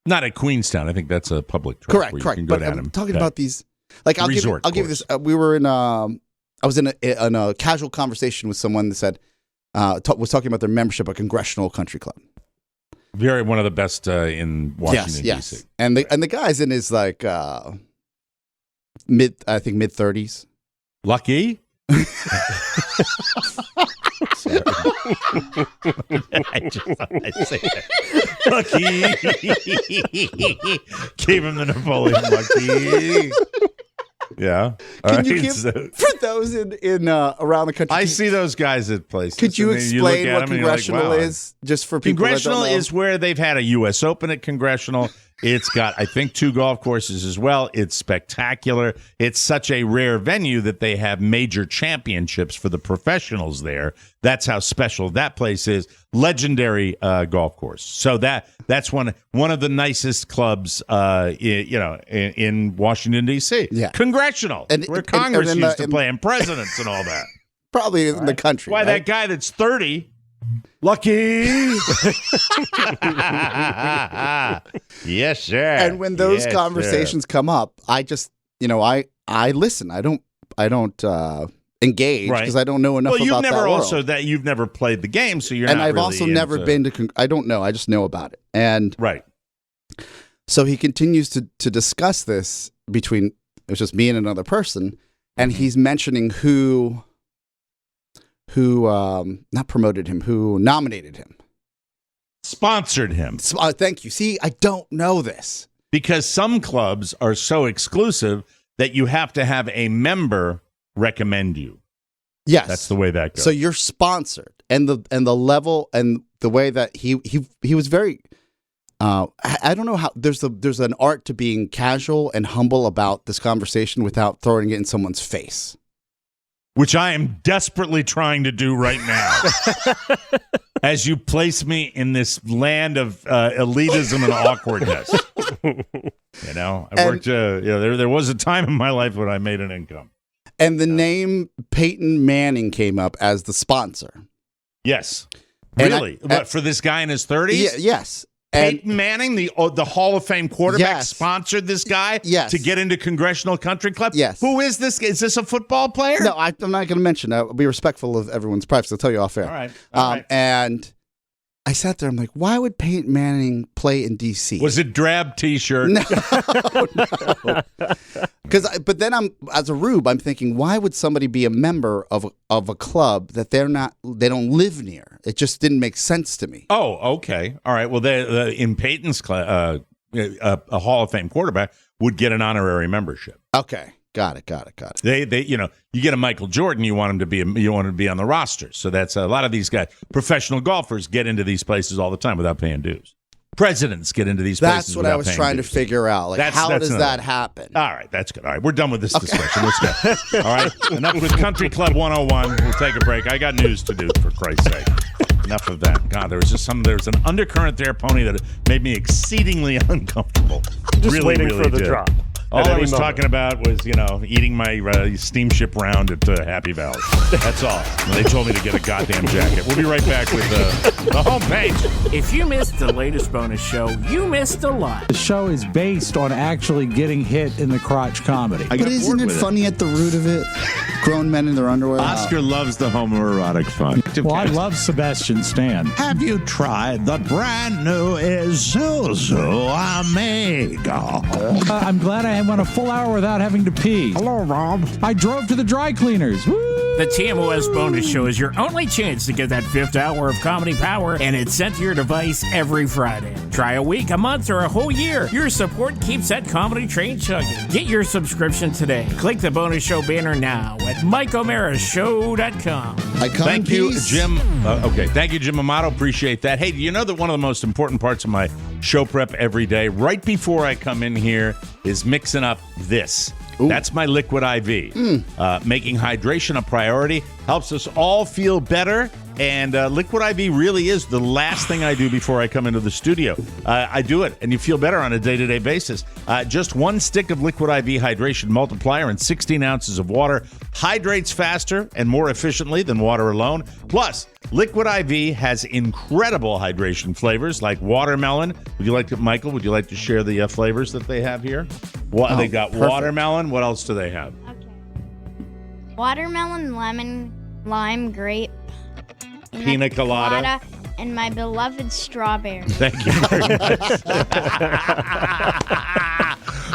at Queenstown. I think that's a public track. Correct. But I'm talking about these. Like I'll give you this. We were in. I was in a casual conversation with someone that said was talking about their membership at Congressional Country Club. One of the best in Washington D.C. And the guy's in his like mid 30s. Lucky. I say that. Lucky. Gave him the Napoleon Lucky. Yeah. Can you give for those in around the country? I see those guys at places. Could you explain what Congressional is, just for people? Congressional that don't know? is where they've had a U.S. Open at Congressional. It's got, I think, 2 golf courses as well. It's spectacular. It's such a rare venue that they have major championships for the professionals there. That's how special that place is. Legendary golf course. So that's one of the nicest clubs, in Washington D.C. Yeah, Congressional, where Congress used to play, and presidents and all that. Probably in the country. Why that guy that's 30. Lucky. Yes, sir. And when those conversations come up, I just, I listen. I don't engage because I don't know enough about that world. You've never played the game, so you're and not I've really also never been to, I don't know. I just know about it. And right. So he continues to discuss this between, it's just me and another person, and he's mentioning who not promoted him, who nominated him. Sponsored him. Thank you. See, I don't know this. Because some clubs are so exclusive that you have to have a member recommend you. Yes. That's the way that goes. So you're sponsored, and the level and the way that he was very I don't know how there's an art to being casual and humble about this conversation without throwing it in someone's face. Which I am desperately trying to do right now. As you place me in this land of elitism and awkwardness. I worked, there was a time in my life when I made an income. And the name Peyton Manning came up as the sponsor. Yes. Really? For this guy in his 30s? Yes. Peyton Manning, the Hall of Fame quarterback, sponsored this guy to get into Congressional Country Club? Yes. Who is this? Is this a football player? No, I'm not going to mention. I'll be respectful of everyone's privacy. I'll tell you off air. All right. And I sat there. I'm like, why would Peyton Manning play in D.C.? Was it drab T-shirt? No. But then as a rube, I'm thinking, why would somebody be a member of a club that they don't live near? It just didn't make sense to me. Oh, okay. All right. Well, in Peyton's a Hall of Fame quarterback would get an honorary membership. Okay. Got it. They you get a Michael Jordan, you want him to be on the roster. So that's a lot of these guys. Professional golfers get into these places all the time without paying dues. Presidents get into these places. That's what I was trying to figure out. Like, how does that happen? All right, that's good. All right, we're done with this discussion. Let's go. All right, enough with Country Club 101. We'll take a break. I got news to do, for Christ's sake. Enough of that. God, there was an undercurrent there, Pony, that made me exceedingly uncomfortable. Just really, waiting for the drop. All I was talking about was, eating my steamship round at Happy Valley. That's all. And they told me to get a goddamn jacket. We'll be right back with the homepage. If you missed the latest bonus show, you missed a lot. The show is based on actually getting hit in the crotch comedy. But isn't it funny at the root of it? Grown men in their underwear. Oscar loves the homoerotic fun. Well, I love Sebastian Stan. Have you tried the brand new Isuzu Amigo? I'm glad I went a full hour without having to pee. Hello, Rob. I drove to the dry cleaners. Woo! The TMOS bonus show is your only chance to get that 5th hour of comedy power, and it's sent to your device every Friday. Try a week, a month, or a whole year. Your support keeps that comedy train chugging. Get your subscription today. Click the bonus show banner now at MikeO'MaraShow.com. Thank you, Jim. Thank you, Jim Amato. Appreciate that. Hey, do you know that one of the most important parts of my show prep every day, right before I come in here, is mixing up this? Ooh. That's my Liquid IV. Making hydration a priority helps us all feel better. And Liquid IV really is the last thing I do before I come into the studio. I do it, and you feel better on a day-to-day basis. Just one stick of Liquid IV Hydration Multiplier and 16 ounces of water hydrates faster and more efficiently than water alone. Plus, Liquid IV has incredible hydration flavors like watermelon. Michael, would you like to share the flavors that they have here? They got perfect. Watermelon. What else do they have? Okay. Watermelon, lemon, lime, grape, pina colada, and my beloved strawberry. Thank you very much.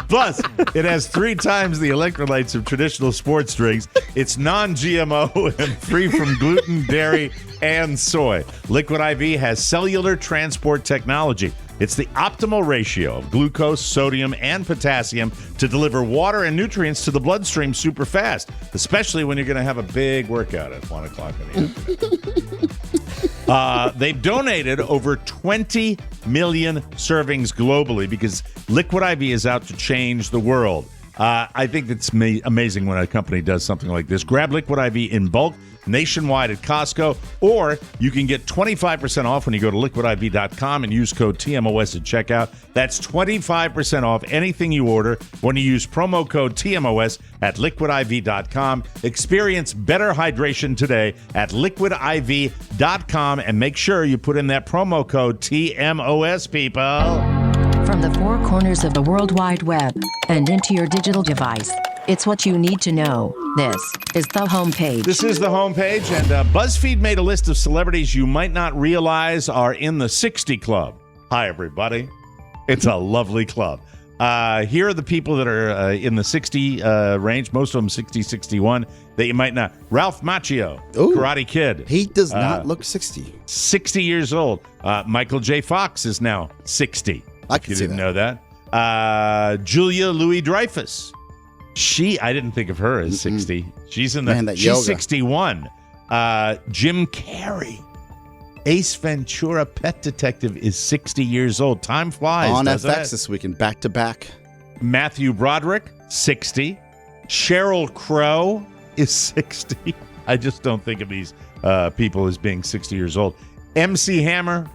Plus, it has 3 times the electrolytes of traditional sports drinks. It's non-GMO and free from gluten, dairy, and soy. Liquid IV has cellular transport technology. It's the optimal ratio of glucose, sodium, and potassium to deliver water and nutrients to the bloodstream super fast, especially when you're going to have a big workout at 1 o'clock in the afternoon. They've donated over 20 million servings globally because Liquid IV is out to change the world. I think it's amazing when a company does something like this. Grab Liquid IV in bulk nationwide at Costco, or you can get 25% off when you go to liquidiv.com and use code TMOS at checkout. That's 25% off anything you order when you use promo code TMOS at liquidiv.com. Experience better hydration today at liquidiv.com, and make sure you put in that promo code TMOS, people. From the 4 corners of the World Wide Web and into your digital device, it's what you need to know. This is the homepage. This is the homepage, and BuzzFeed made a list of celebrities you might not realize are in the 60 Club. Hi, everybody. It's a lovely club. Here are the people that are in the 60 range, most of them 60, 61, that you might not. Ralph Macchio, Ooh. Karate Kid. He does not look 60. 60 years old. Michael J. Fox is now 60. I can You see didn't that. know that. Julia Louis-Dreyfus. I didn't think of her as 60. She's in the. Man, that she's yoga. 61. Jim Carrey. Ace Ventura, Pet Detective, is 60 years old. Time flies. On doesn't FX it? this weekend, back to back. Matthew Broderick, 60. Sheryl Crow is 60. I just don't think of these people as being 60 years old. MC Hammer,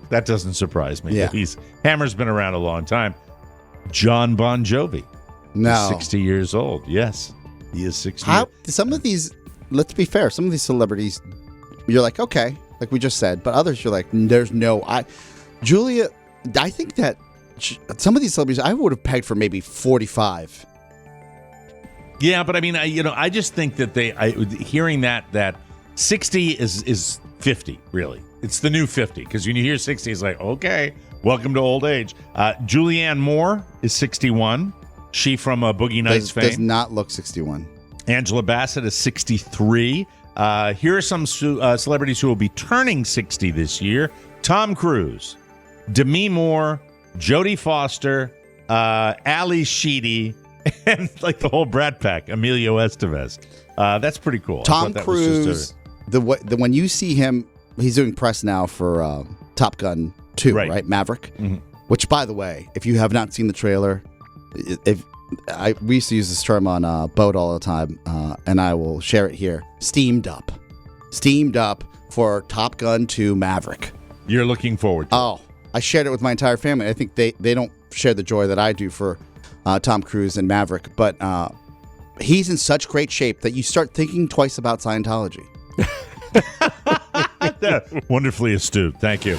that doesn't surprise me. Yeah. Hammer's been around a long time. John Bon Jovi, No. 60 years old. Yes, he is 60. How some of these, let's be fair, some of these celebrities, you're like, okay, like we just said, but others you're like, there's no. Julia, I think that some of these celebrities I would have pegged for maybe 45. Yeah, but I mean, I just think that hearing that 60 is 50, really. It's the new 50, because when you hear 60, it's like, okay, welcome to old age. Julianne Moore is 61. She from Boogie Nights fame. Does not look 61. Angela Bassett is 63. Here are some celebrities who will be turning 60 this year. Tom Cruise, Demi Moore, Jodie Foster, Ali Sheedy, and like the whole Brat Pack, Emilio Estevez. That's pretty cool. Tom Cruise, when you see him, he's doing press now for Top Gun 2, right? Maverick. Mm-hmm. Which, by the way, if you have not seen the trailer, we used to use this term on boat all the time, and I will share it here. Steamed up for Top Gun 2 Maverick. You're looking forward to it. I shared it with my entire family. I think they don't share the joy that I do for Tom Cruise and Maverick, but he's in such great shape that you start thinking twice about Scientology. Wonderfully astute. Thank you.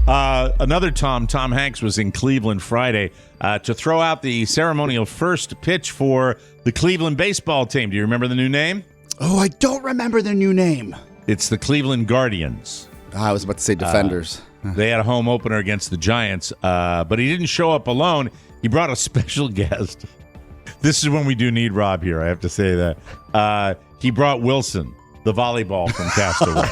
Another Tom Hanks was in Cleveland Friday to throw out the ceremonial first pitch for the Cleveland baseball team. Do you remember the new name? Oh, I don't remember their new name. It's the Cleveland Guardians. I was about to say Defenders. They had a home opener against the Giants, but he didn't show up alone. He brought a special guest. This is when we do need Rob here, I have to say that. He brought Wilson, the volleyball from Castaway.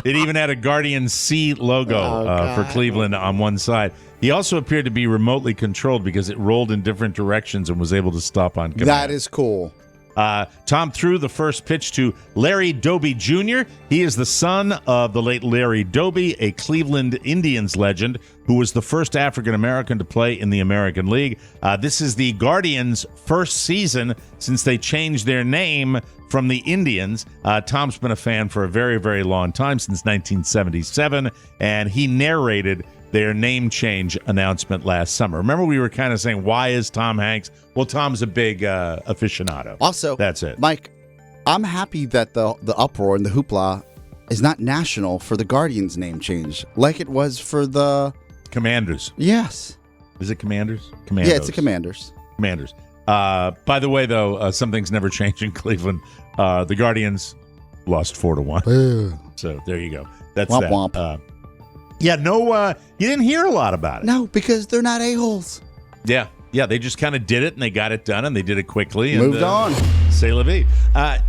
It even had a Guardian C logo for Cleveland on one side. He also appeared to be remotely controlled because it rolled in different directions and was able to stop on command. That is cool. Tom threw the first pitch to Larry Doby Jr. He is the son of the late Larry Doby, a Cleveland Indians legend who was the first African-American to play in the American League. This is the Guardians' first season since they changed their name from the Indians. Tom's been a fan for a very, very long time, since 1977, and he narrated their name change announcement last summer. Remember, we were kind of saying, why is Tom Hanks? Well, Tom's a big aficionado. Also, that's it. Mike, I'm happy that the uproar and the hoopla is not national for the Guardians name change, like it was for the Commanders. Yes. Is it Commanders? Commandos. Yeah, it's the Commanders. Commanders. By the way, though, something's never changed in Cleveland. The Guardians lost 4-1. So there you go. That's womp, that. Womp. Yeah, no, you didn't hear a lot about it. No, because they're not a-holes. Yeah, they just kind of did it, and they got it done, and they did it quickly. Moved on. C'est la vie.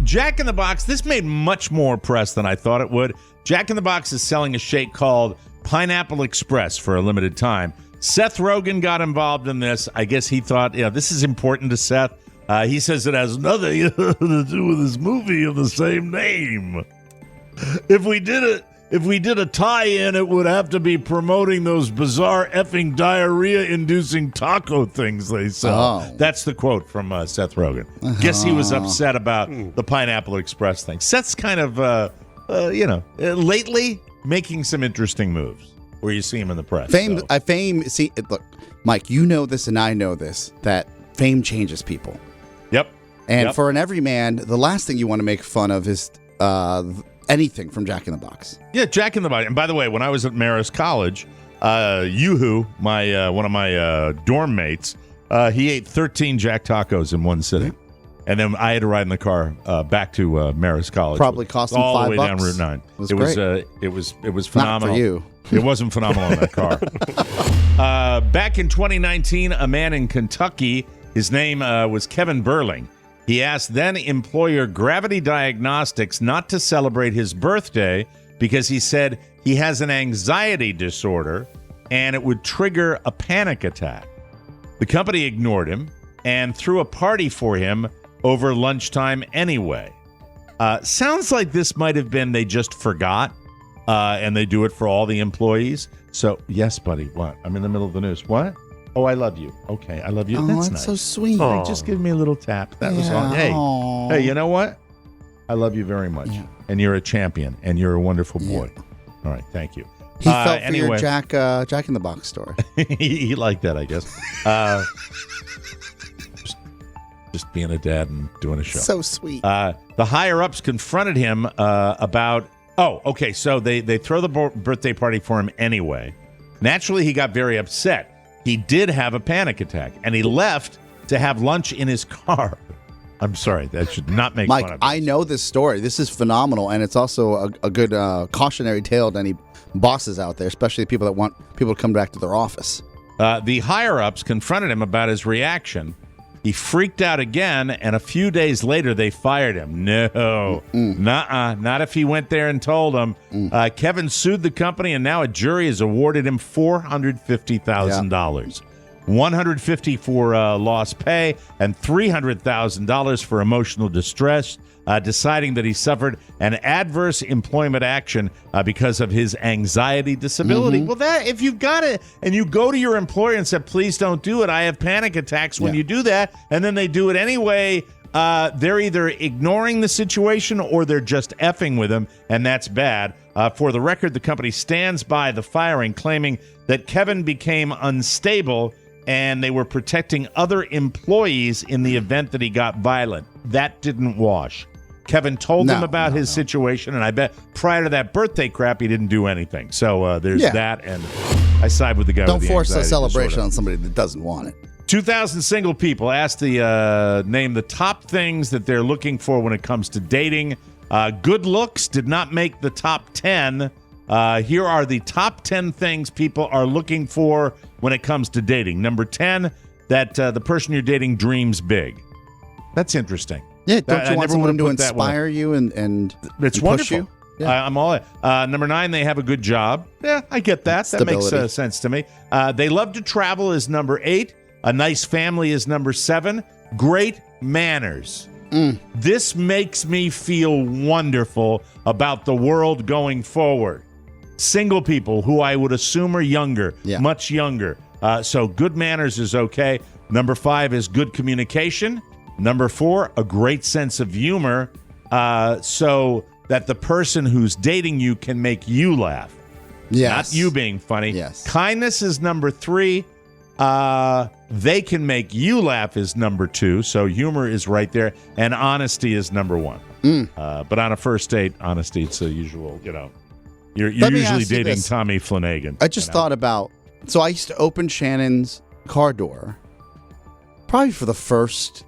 Jack in the Box, this made much more press than I thought it would. Jack in the Box is selling a shake called Pineapple Express for a limited time. Seth Rogen got involved in this. I guess he thought, this is important to Seth. He says it has nothing to do with his movie of the same name. If we did a tie-in, it would have to be promoting those bizarre effing diarrhea-inducing taco things they sell. Oh. That's the quote from Seth Rogen. Guess he was upset about the Pineapple Express thing. Seth's kind of, lately making some interesting moves where you see him in the press. Look, Mike, you know this and I know this, that fame changes people. Yep. And for an everyman, the last thing you want to make fun of is anything from Jack in the Box. Yeah, Jack in the Box. And by the way, when I was at Marist College, Yoo-Hoo, one of my dorm mates, he ate 13 Jack tacos in one sitting. And then I had to ride in the car back to Marist College. Probably cost him $5. All the way down Route 9. It was phenomenal. Not for you. It wasn't phenomenal in that car. Back in 2019, a man in Kentucky, his name was Kevin Burling. He asked then employer Gravity Diagnostics not to celebrate his birthday because he said he has an anxiety disorder and it would trigger a panic attack. The company ignored him and threw a party for him over lunchtime anyway. Sounds like this might have been they just forgot, and they do it for all the employees. So, yes, buddy, what? I'm in the middle of the news. What? Oh, I love you. Okay, I love you. Oh, that's that's nice. so sweet. Hey, just give me a little tap. That was all. Hey, you know what? I love you very much. Yeah. And you're a champion, and you're a wonderful boy. All right, thank you. He felt for anyway. your Jack in the Box story. he liked that, I guess. Just being a dad and doing a show. So sweet. The higher-ups confronted him about... Oh, okay, so they throw the birthday party for him anyway. Naturally, he got very upset. He did have a panic attack, and he left to have lunch in his car. I'm sorry, that should not make Mike, fun of I know this story. This is phenomenal, and it's also a good cautionary tale to any bosses out there, especially people that want people to come back to their office. The higher-ups confronted him about his reaction. He freaked out again, and a few days later, they fired him. No, not if he went there and told them. Kevin sued the company, and now a jury has awarded him $450,000. $150,000 for lost pay and $300,000 for emotional distress, deciding that he suffered an adverse employment action because of his anxiety disability. Well, that if you've got it and you go to your employer and said, please don't do it, I have panic attacks when you do that, and then they do it anyway, they're either ignoring the situation or they're just effing with him, and that's bad. For the record, the company stands by the firing, claiming that Kevin became unstable and they were protecting other employees in the event that he got violent. That didn't wash. Kevin told them about his situation, and I bet prior to that birthday crap, he didn't do anything. So there's that, and I side with the guy with the Don't force a celebration disorder. on somebody that doesn't want it. 2,000 single people asked the name the top things that they're looking for when it comes to dating. Good looks did not make the top 10. Here are the top 10 things people are looking for when it comes to dating. Number 10, that the person you're dating dreams big. That's interesting. Yeah, don't you want someone to put that inspire you and it's push wonderful. you? Yeah. I'm all in. Number 9, they have a good job. Yeah, I get that. Stability. That makes sense to me. They love to travel is number 8. A nice family is number 7. Great manners. This makes me feel wonderful about the world going forward. Single people who I would assume are younger, much younger. So good manners is okay. Number 5 is good communication. Number 4, a great sense of humor, so that the person who's dating you can make you laugh. Yes. Not you being funny. Yes. Kindness is number 3. They can make you laugh is number 2. So humor is right there. And honesty is number 1. But on a first date, honesty, it's the usual, You're usually dating Tommy Flanagan. I just thought about, so I used to open Shannon's car door probably for the first,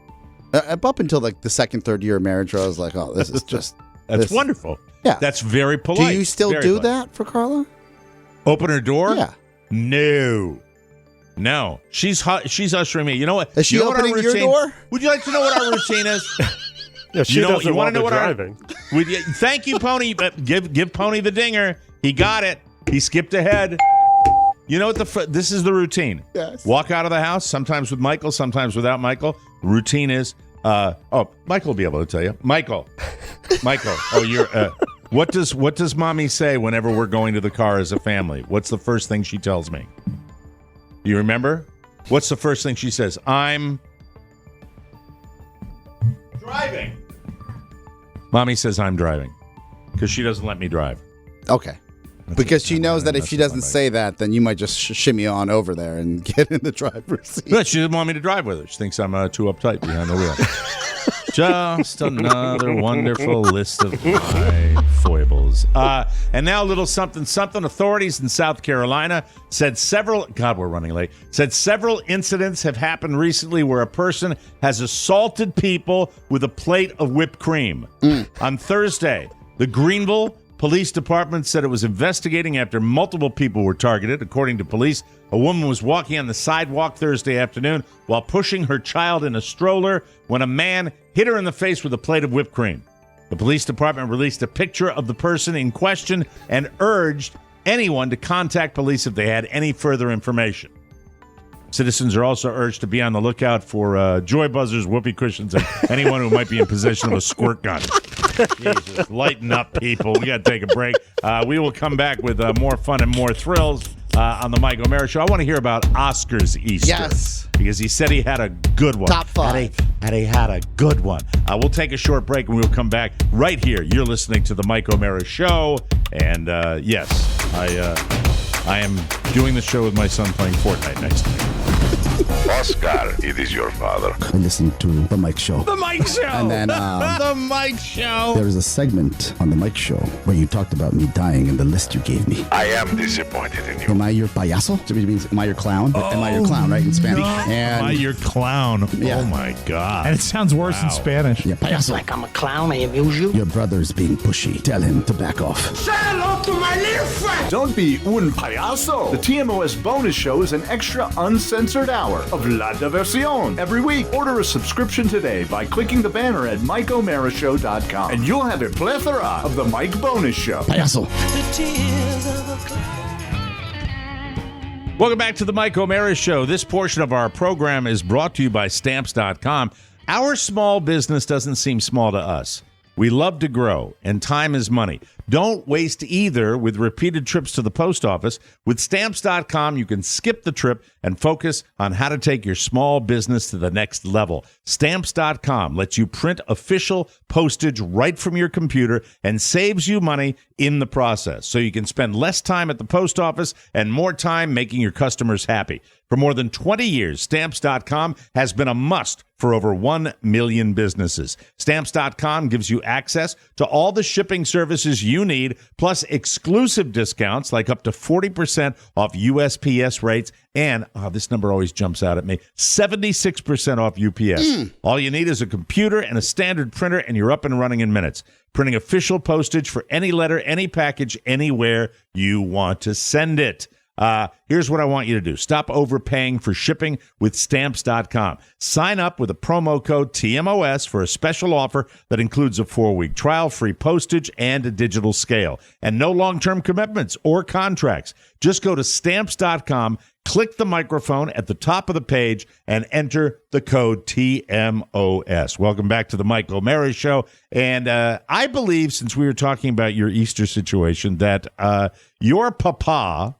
up until like the second, third year of marriage, where I was like, oh, this is just. That's wonderful. Yeah. That's very polite. Do you still Very do polite. that for Carla? Open her door? Yeah. No. She's ushering me. You know what? Is she you know what our opening your routine- door? Would you like to know what our routine is? Yeah, she doesn't want the driving. Thank you, Pony. But give Pony the dinger. He got it. He skipped ahead. You know what? This is the routine. Yes. Walk out of the house, sometimes with Michael, sometimes without Michael. Routine is, Michael will be able to tell you. Michael. Oh, you're. What does Mommy say whenever we're going to the car as a family? What's the first thing she tells me? Do you remember? What's the first thing she says? I'm driving. Mommy says I'm driving because she doesn't let me drive. Okay. Because she knows that if she doesn't say that, then you might just shimmy on over there and get in the driver's seat. No, she doesn't want me to drive with her. She thinks I'm too uptight behind the wheel. Just another wonderful list of my foibles. And now a little something. Authorities in South Carolina said several incidents have happened recently where a person has assaulted people with a plate of whipped cream. On Thursday, the Greenville Police Department said it was investigating after multiple people were targeted. According to police, a woman was walking on the sidewalk Thursday afternoon while pushing her child in a stroller when a man hit her in the face with a plate of whipped cream. The police department released a picture of the person in question and urged anyone to contact police if they had any further information. Citizens are also urged to be on the lookout for joy buzzers, whoopee cushions, and anyone who might be in possession of a squirt gun. Jesus, lighten up, people. We got to take a break. We will come back with more fun and more thrills on the Mike O'Mara Show. I want to hear about Oscar's Easter. Yes. Because he said he had a good one. Top 5. And he had a good one. We'll take a short break and we'll come back right here. You're listening to the Mike O'Mara Show. And yes, I am doing the show with my son playing Fortnite next week. Oscar, it is your father. I listened to The Mike Show. The Mike Show! And then The Mike Show! there was a segment on The Mike Show where you talked about me dying in the list you gave me. I am disappointed in you. Am I your payaso? Which means, am I your clown? Am I your clown, right, in Spanish? No. And Am I your clown? Yeah. Oh, my God. And it sounds worse in Spanish. yeah, payaso. Like I'm a clown, I amuse you. Your brother's being pushy. Tell him to back off. Say hello to my little friend. Don't be un payaso. The TMOS bonus show is an extra uncensored hour of La Diversión every week. Order a subscription today by clicking the banner at MikeO'MaraShow.com, and you'll have a plethora of the Mike Bonus Show. Payaso. Welcome back to the Mike O'Mara Show. This portion of our program is brought to you by Stamps.com. Our small business doesn't seem small to us. We love to grow, and time is money. Don't waste either with repeated trips to the post office. With Stamps.com, you can skip the trip and focus on how to take your small business to the next level. Stamps.com lets you print official postage right from your computer and saves you money in the process, so you can spend less time at the post office and more time making your customers happy. For more than 20 years, Stamps.com has been a must for over 1 million businesses. Stamps.com gives you access to all the shipping services you need, plus exclusive discounts like up to 40% off USPS rates, and this number always jumps out at me, 76% off UPS. All you need is a computer and a standard printer, and you're up and running in minutes. Printing official postage for any letter, any package, anywhere you want to send it. Here's what I want you to do. Stop overpaying for shipping with Stamps.com. Sign up with a promo code TMOS for a special offer that includes a 4-week trial, free postage, and a digital scale. And no long-term commitments or contracts. Just go to Stamps.com, click the microphone at the top of the page, and enter the code TMOS. Welcome back to the Mike O'Mara Show. And I believe, since we were talking about your Easter situation, that your papa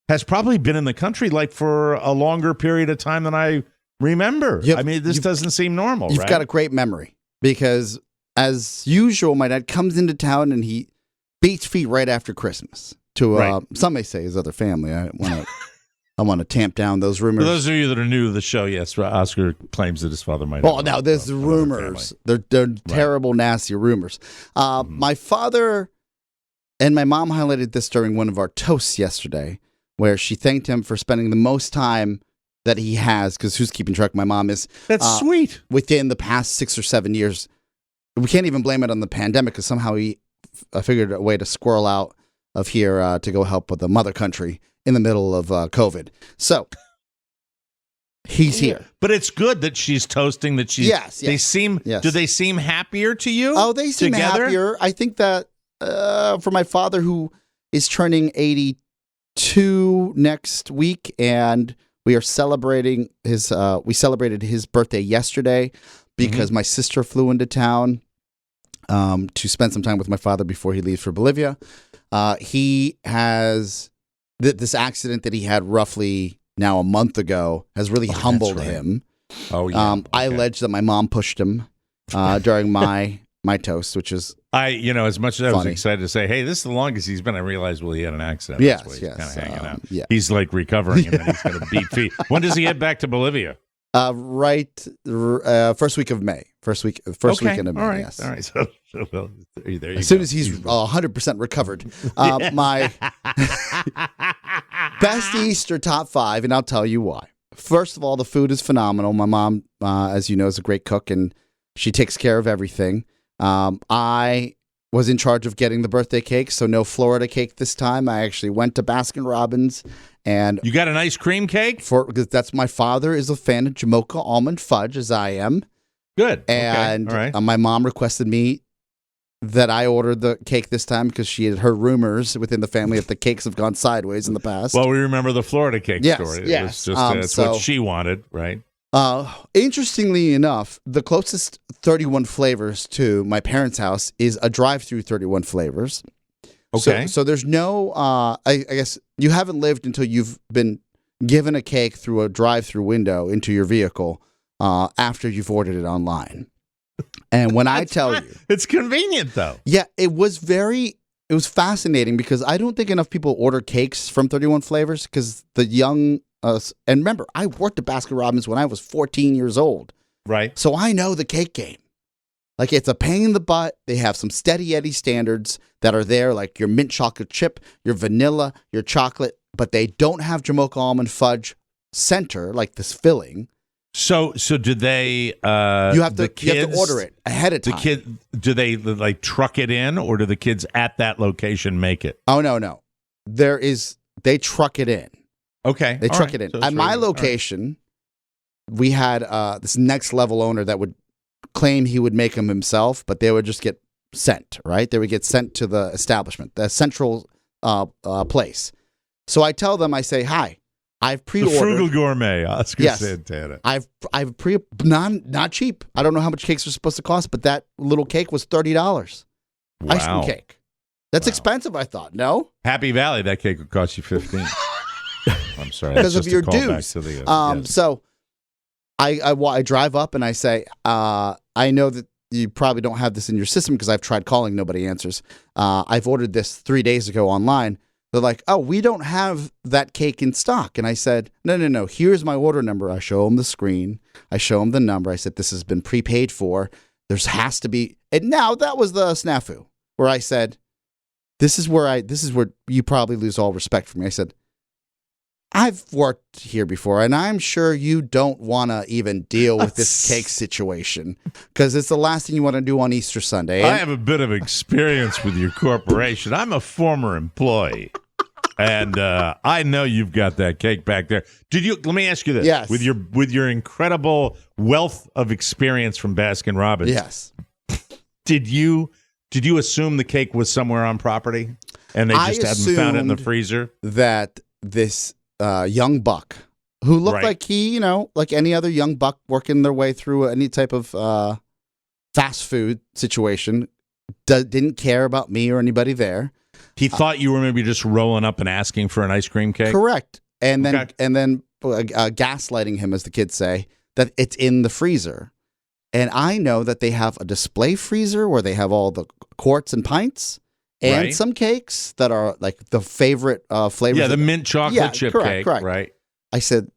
has probably been in the country like for a longer period of time than I remember. I mean, this doesn't seem normal, You've right? got a great memory because, as usual, my dad comes into town and he beats feet right after Christmas to some may say his other family. I want to tamp down those rumors. For those of you that are new to the show, yes, Oscar claims that his father might. Well, now there's rumors. They're terrible, nasty rumors. My father and my mom highlighted this during one of our toasts yesterday, where she thanked him for spending the most time that he has, because who's keeping track? My mom is. That's sweet. Within the past 6 or 7 years. We can't even blame it on the pandemic, because somehow he figured a way to squirrel out of here to go help with the mother country in the middle of COVID. So he's here. But it's good that she's toasting, that she's. Yes. They seem. Yes. Do they seem happier to you? Oh, they seem happier. I think that for my father, who is turning 82 next week, and we are celebrating his we celebrated his birthday yesterday because my sister flew into town to spend some time with my father before he leaves for Bolivia. He has this accident that he had roughly now a month ago has really humbled him. Oh yeah. Okay. I allege that my mom pushed him during my toast, which is as much as I was funny. excited to say, hey, this is the longest he's been, I realized, he had an accident. Yes, That's why he's yes. kind of hanging out. Yeah. He's like recovering, and then he's going to beat feet. When does he head back to Bolivia? First week of May. First weekend of May. All right. Yes. All right. So well, there you go. As soon as he's 100% recovered. My best Easter top 5, and I'll tell you why. First of all, the food is phenomenal. My mom, as you know, is a great cook, and she takes care of everything. I was in charge of getting the birthday cake, so no Florida cake this time. I actually went to Baskin-Robbins, and you got an ice cream cake? Because that's my father is a fan of Jamocha almond fudge, as I am. Good. And okay. All right. My mom requested me that I ordered the cake this time because she had heard rumors within the family that the cakes have gone sideways in the past. Well, we remember the Florida cake story. Yes. It was just, that's what she wanted, right? Interestingly enough, the closest 31 flavors to my parents' house is a drive-through 31 flavors. Okay. So there's no, I guess you haven't lived until you've been given a cake through a drive-through window into your vehicle after you've ordered it online. And when I tell you, it's convenient though. Yeah, it was fascinating because I don't think enough people order cakes from 31 flavors because the young, and remember, I worked at Baskin-Robbins when I was 14 years old. Right. So I know the cake game. Like, it's a pain in the butt. They have some steady Eddie standards that are there, like your mint chocolate chip, your vanilla, your chocolate, but they don't have Jamocha almond fudge center, like this filling. So did they? You have to order it ahead of time. Do they like truck it in, or do the kids at that location make it? Oh no, they truck it in. Okay, they truck it in. At my location, we had this next level owner that would claim he would make them himself, but they would just get sent. Right, they would get sent to the establishment, the central place. So I tell them, I say, hi. I've pre-ordered. The frugal gourmet, Oscar Santana. I've not cheap. I don't know how much cakes are supposed to cost, but that little cake was $30. Wow. Ice cream cake. That's expensive, I thought. No? Happy Valley, that cake would cost you $15. I'm sorry. Because of your dues. Yes. So I drive up and I say, I know that you probably don't have this in your system because I've tried calling, nobody answers. I've ordered this 3 days ago online. They're like, oh, we don't have that cake in stock. And I said, no. Here's my order number. I show them the screen. I show them the number. I said, this has been prepaid for. There has to be. And now that was the snafu where I said, this is where you probably lose all respect for me. I said, I've worked here before, and I'm sure you don't want to even deal with this cake situation because it's the last thing you want to do on Easter Sunday. I have a bit of experience with your corporation. I'm a former employee, and I know you've got that cake back there. Let me ask you this. Yes. With your incredible wealth of experience from Baskin-Robbins. Yes. Did you assume the cake was somewhere on property, and they just hadn't found it in the freezer? That this young buck who looked like he, like any other young buck working their way through any type of fast food situation, didn't care about me or anybody there. He thought you were maybe just rolling up and asking for an ice cream cake. Correct. And then gaslighting him, as the kids say, that it's in the freezer. And I know that they have a display freezer where they have all the quarts and pints. And some cakes that are like the favorite flavors. Yeah, the mint chocolate chip cake. Correct. Right. I said,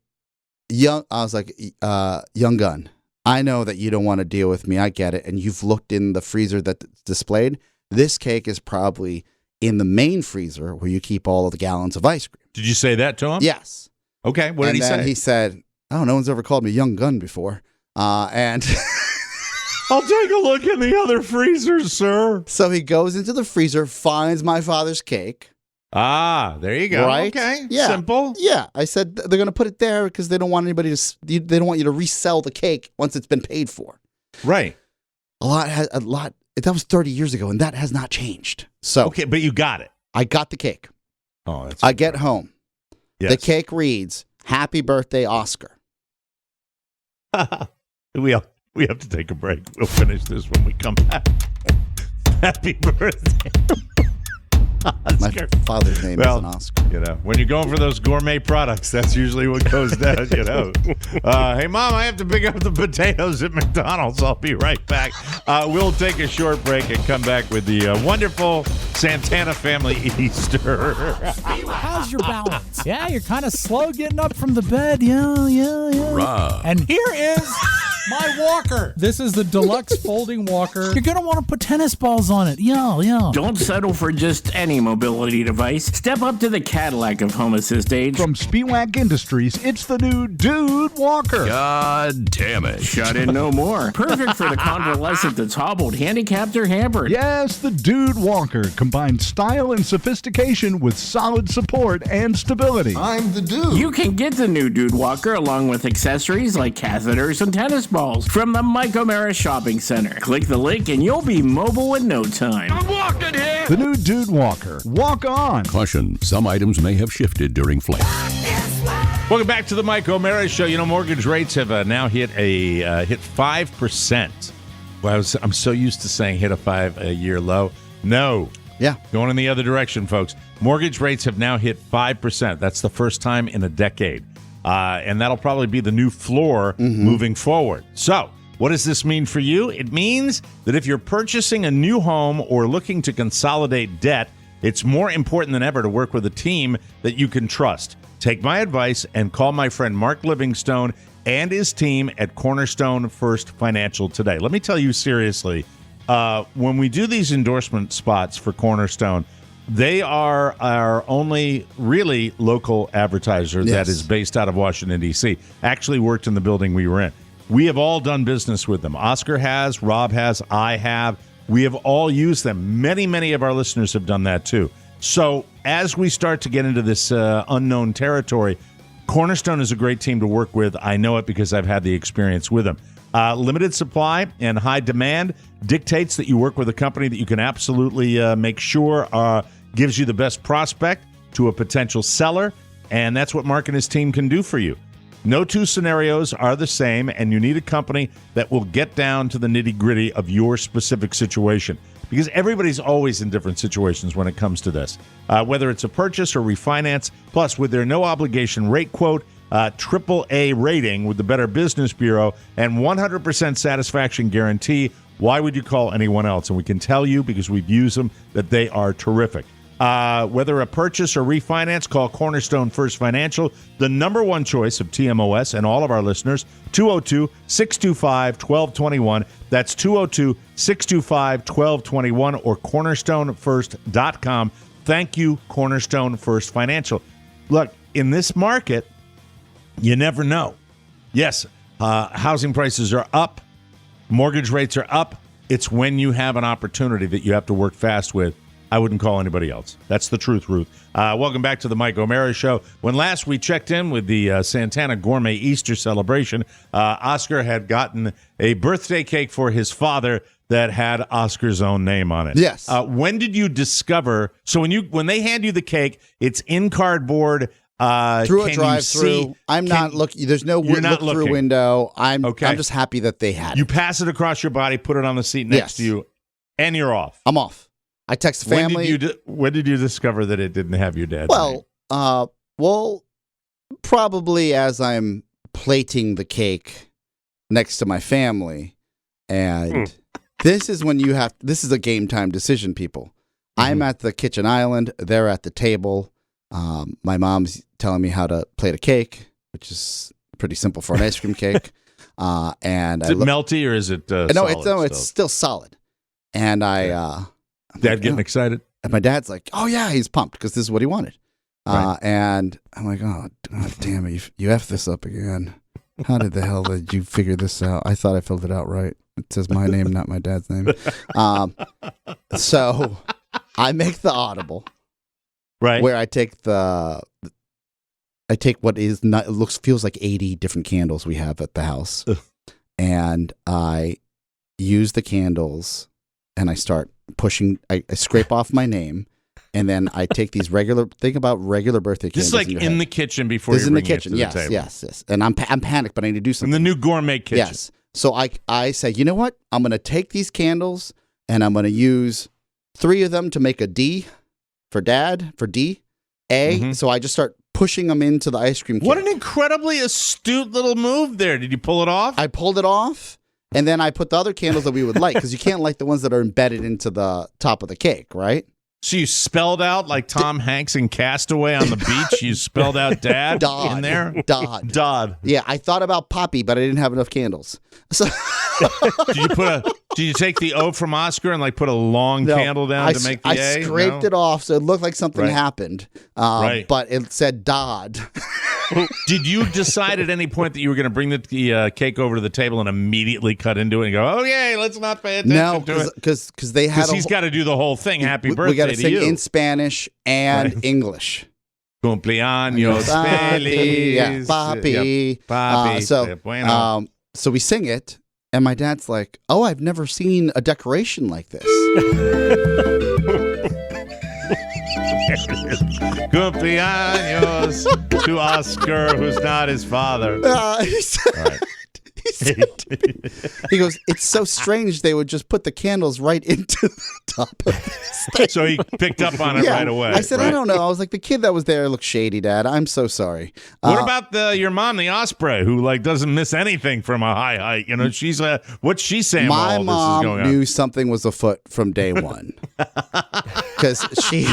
young gun, I know that you don't want to deal with me. I get it. And you've looked in the freezer that's displayed. This cake is probably in the main freezer where you keep all of the gallons of ice cream. Did you say that to him? Yes. Okay. What did he say? He said, oh, no one's ever called me young gun before. And I'll take a look in the other freezer, sir. So he goes into the freezer, finds my father's cake. Ah, there you go. Right? Okay. Yeah. Simple. Yeah. I said they're going to put it there because they don't want anybody they don't want you to resell the cake once it's been paid for. Right. A lot. That was 30 years ago, and that has not changed. So okay, but you got it. I got the cake. Oh, that's. I get home. Yes. The cake reads, "Happy birthday, Oscar." We have to take a break. We'll finish this when we come back. Happy birthday. My father's name is an Oscar. You know, when you're going for those gourmet products, that's usually what goes down, you know. Hey, Mom, I have to pick up the potatoes at McDonald's. I'll be right back. We'll take a short break and come back with the wonderful Santana family Easter. How's your balance? Yeah, you're kind of slow getting up from the bed. Yeah. Rob. And here is my walker. This is the deluxe folding walker. You're going to want to put tennis balls on it. Yeah. Don't settle for just any mobility device. Step up to the Cadillac of home assist age. From Spiewak Industries, it's the new Dude Walker. God damn it. Shut in no more. Perfect for the convalescent that's hobbled, handicapped, or hampered. Yes, the Dude Walker combines style and sophistication with solid support and stability. I'm the dude. You can get the new Dude Walker along with accessories like catheters and tennis balls from the Mike O'Mara Shopping Center. Click the link and you'll be mobile in no time. I'm walking here. The new Dude Walker. Walk on. Caution, some items may have shifted during flight. Welcome back to the Mike O'Mara Show. You know, mortgage rates have now hit 5%. Well, I'm so used to saying hit a 5-year low. No. Yeah. Going in the other direction, folks. Mortgage rates have now hit 5%. That's the first time in a decade. And that'll probably be the new floor moving forward. So, what does this mean for you? It means that if you're purchasing a new home or looking to consolidate debt, it's more important than ever to work with a team that you can trust. Take my advice and call my friend Mark Livingstone and his team at Cornerstone First Financial today. Let me tell you seriously, when we do these endorsement spots for Cornerstone, they are our only really local advertiser that is based out of Washington, D.C. Actually worked in the building we were in. We have all done business with them. Oscar has, Rob has, I have. We have all used them. Many of our listeners have done that too. So as we start to get into this unknown territory, Cornerstone is a great team to work with. I know it because I've had the experience with them. Limited supply and high demand dictates that you work with a company that you can absolutely make sure gives you the best prospect to a potential seller, and that's what Mark and his team can do for you. No two scenarios are the same, and you need a company that will get down to the nitty-gritty of your specific situation, because everybody's always in different situations when it comes to this, whether it's a purchase or refinance. Plus, with their no-obligation rate quote, AAA rating with the Better Business Bureau, and 100% satisfaction guarantee, why would you call anyone else? And we can tell you, because we've used them, that they are terrific. Whether a purchase or refinance, call Cornerstone First Financial, the number one choice of TMOS and all of our listeners, 202-625-1221. That's 202-625-1221 or cornerstonefirst.com. Thank you, Cornerstone First Financial. Look, in this market, you never know. Yes, housing prices are up. Mortgage rates are up. It's when you have an opportunity that you have to work fast with. I wouldn't call anybody else. That's the truth, Ruth. Welcome back to the Mike O'Mara Show. When last we checked in with the Santana Gourmet Easter celebration, Oscar had gotten a birthday cake for his father that had Oscar's own name on it. Yes. When did you discover? So when they hand you the cake, it's in cardboard. Through a drive-through. I'm not looking. There's no look-through window. I'm just happy that they had it. You pass it across your body, put it on the seat next to you, and you're off. I'm off. I text the family. When did you discover that it didn't have your dad's name? Well, probably as I'm plating the cake next to my family, and this is when this is a game time decision, people. I'm at the kitchen island. They're at the table. My mom's telling me how to plate a cake, which is pretty simple for an ice cream cake. And is it melty or is it solid? It's still solid. And Dad getting excited? And my dad's like, oh, yeah, he's pumped because this is what he wanted. Right. And I'm like, oh, God damn it, you effed this up again. How the hell did you figure this out? I thought I filled it out right. It says my name, not my dad's name. So I make the audible. Right. Where I take what is not, feels like 80 different candles we have at the house. And I use the candles and I start pushing, I scrape off my name, and then I take these think about regular birthday candles. This is like in the kitchen before you're bringing it to the table. Yes. And I'm panicked, but I need to do something. In the new gourmet kitchen. Yes. So I say, you know what? I'm going to take these candles and I'm going to use 3 of them to make a D, for Dad, for D, A. So I just start pushing them into the ice cream cake. What an incredibly astute little move there. Did you pull it off? I pulled it off, and then I put the other candles that we would light, because you can't light the ones that are embedded into the top of the cake, right? So you spelled out like Tom Hanks in Castaway on the beach? You spelled out Dad in there? Dodd. Yeah, I thought about Poppy, but I didn't have enough candles. So Did you take the O from Oscar and like put a long candle down to make the A? I scraped it off, so it looked like something happened. But it said Dodd. Did you decide at any point that you were going to bring the cake over to the table and immediately cut into it and go, "Oh yeah, let's not pay attention to it"? because they had he's got to do the whole thing. Happy birthday we got to to sing you in Spanish and English. Cumpleaños feliz, papi. So we sing it, and my dad's like, "Oh, I've never seen a decoration like this." Cumpleaños to Oscar, who's not his father. He goes, "It's so strange they would just put the candles right into the top of this thing." So he picked up on it right away. I said, "I don't know." I was like, "The kid that was there looked shady, Dad. I'm so sorry." What about your mom, the Osprey, who like doesn't miss anything from a high height? You know, she's what's she saying? My while mom this is going knew on? something was afoot from day one, because she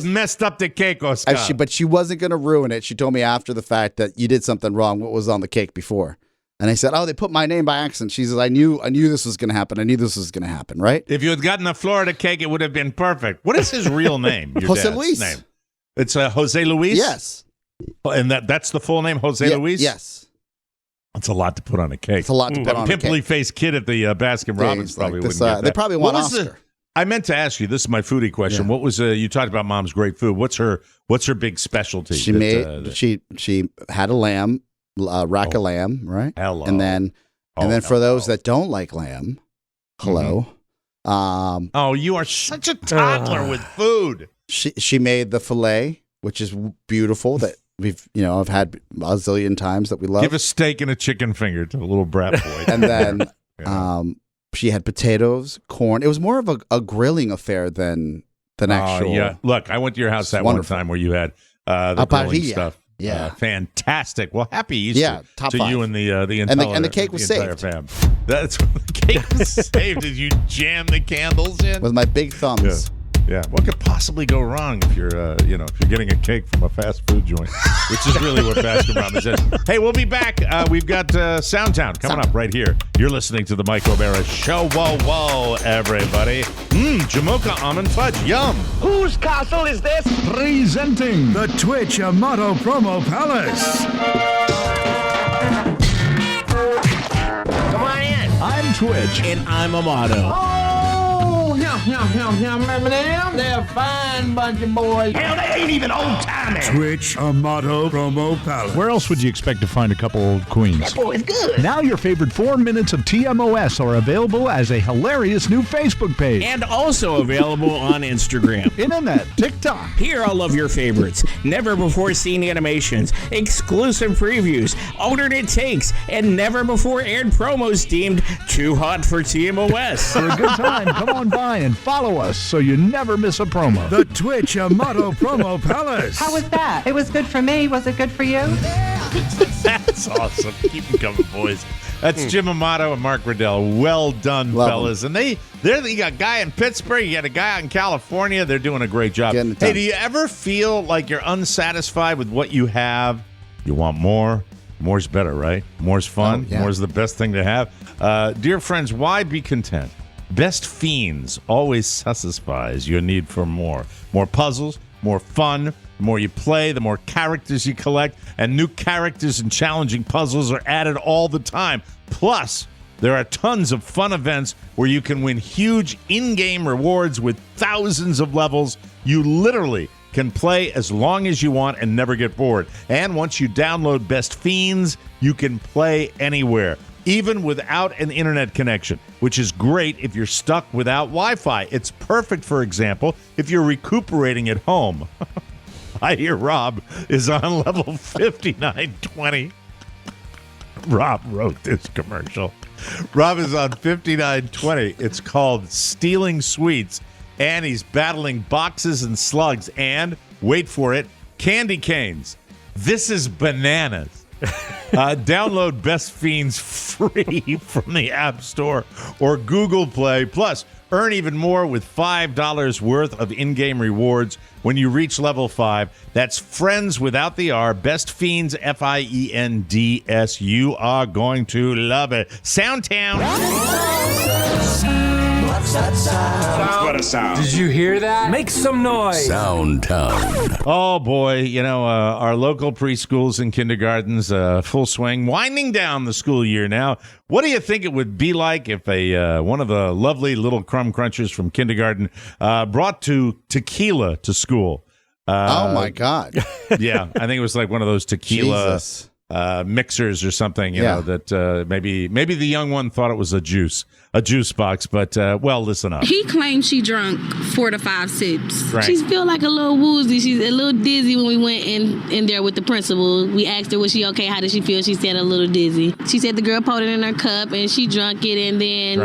messed up the cake, Oscar. But she wasn't going to ruin it. She told me after the fact that you did something wrong. What was on the cake before? And I said, "Oh, they put my name by accident." She says, I knew this was going to happen. I knew this was going to happen, right? If you had gotten a Florida cake, it would have been perfect. What is his real name? Your Jose dad's Luis. Name? It's Jose Luis? Yes. And that's the full name, Jose Luis? Yes. That's a lot to put on a cake. It's a lot to put on a cake. Pimply-faced kid at the Baskin-Robbins probably like wouldn't get that. They probably want Oscar. I meant to ask you, this is my foodie question. What was you talked about mom's great food. What's her big specialty? She she had a lamb, rack of lamb, right? Hello. And then for those that don't like lamb, hello. You are such a toddler with food. She made the filet, which is beautiful, that I've had a zillion times, that we love. Give a steak and a chicken finger to a little brat boy. And then she had potatoes, corn. It was more of a grilling affair than actual. Yeah. Look, I went to your house that one time where you had the grilling stuff. Yeah, fantastic. Well, happy Easter top to 5. You and the entire and the cake was saved. Fam. That's the cake was saved. Did you jam the candles in with my big thumbs? Yeah. What could possibly go wrong if you're if you're getting a cake from a fast food joint, which is really what Baskin-Robbins is. Hey, we'll be back. We've got Soundtown coming up right here. You're listening to the Mike O'Mara Show. Whoa, everybody! Jamocha almond fudge, yum. Whose castle is this? Presenting the Twitch Amato Promo Palace. Come on in. I'm Twitch. And I'm Amato. They're a fine bunch of boys. Hell, they ain't even old-timers. Twitch Amato Promo Palace. Where else would you expect to find a couple old queens? That boy's good. Now your favorite 4 minutes of TMOS are available as a hilarious new Facebook page. And also available on Instagram. Internet, TikTok. Here are all of your favorites. Never before seen animations, exclusive previews, alternate takes, and never before aired promos deemed too hot for TMOS. For a good time, come on by and follow us so you never miss a promo. The Twitch Amato Promo Palace. How was that? It was good for me. Was it good for you? That's awesome. Keep them coming, boys. That's Jim Amato and Mark Riddell. Well done, fellas. And you got a guy in Pittsburgh, you got a guy out in California. They're doing a great job. Hey, do you ever feel like you're unsatisfied with what you have? You want more? More's better, right? More's fun. More's the best thing to have. Dear friends, why be content? Best Fiends always satisfies your need for more. More puzzles, more fun. The more you play, the more characters you collect, and new characters and challenging puzzles are added all the time. Plus, there are tons of fun events where you can win huge in-game rewards with thousands of levels. You literally can play as long as you want and never get bored. And once you download Best Fiends, you can play anywhere, even without an internet connection, which is great if you're stuck without Wi-Fi. It's perfect, for example, if you're recuperating at home. I hear Rob is on level 5920. Rob wrote this commercial. Rob is on 5920. It's called Stealing Sweets. and he's battling boxes and slugs and, wait for it, candy canes. This is bananas. Download Best Fiends free from the App Store or Google Play. Plus, earn even more with $5 worth of in-game rewards when you reach level 5. That's Friends without the R. Best Fiends, Fiends. You are going to love it. Soundtown. What's that sound? What a sound. Did you hear that? Make some noise. Soundtown. Oh, boy. Our local preschools and kindergartens, full swing, winding down the school year now. What do you think it would be like if one of the lovely little crumb crunchers from kindergarten brought tequila to school? Oh, my God. Yeah, I think it was like one of those tequila mixers or something, you know, that maybe the young one thought it was a juice box, but listen up. He claimed she drunk 4 to 5 sips. Right. She feel like a little woozy. She's a little dizzy when we went in there with the principal. We asked her, was she okay? How did she feel? She said a little dizzy. She said the girl poured it in her cup and she drank it, and then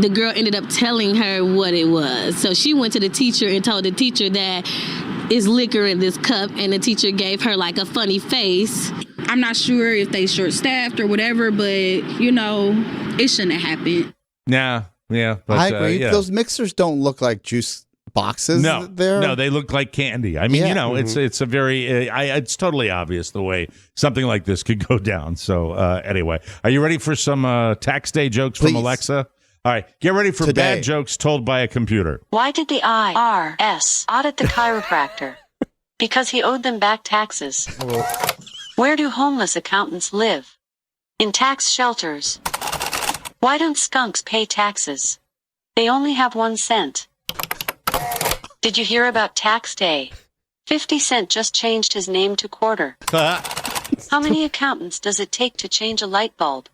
the girl ended up telling her what it was. So she went to the teacher and told the teacher that it's liquor in this cup, and the teacher gave her like a funny face. I'm not sure if they short-staffed or whatever, but, it shouldn't have happened. Yeah. But, I agree. Those mixers don't look like juice boxes. No, they look like candy. I mean, it's a very, it's totally obvious the way something like this could go down. So anyway, are you ready for some tax day jokes from Alexa? All right, get ready for bad jokes told by a computer. Why did the IRS audit the chiropractor? Because he owed them back taxes. Where do homeless accountants live? In tax shelters. Why don't skunks pay taxes? They only have 1 cent. Did you hear about tax day? 50 Cent just changed his name to Quarter. How many accountants does it take to change a light bulb?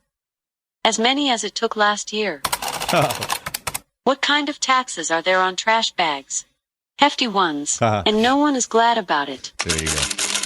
As many as it took last year. What kind of taxes are there on trash bags? Hefty ones. And no one is glad about it. There you go.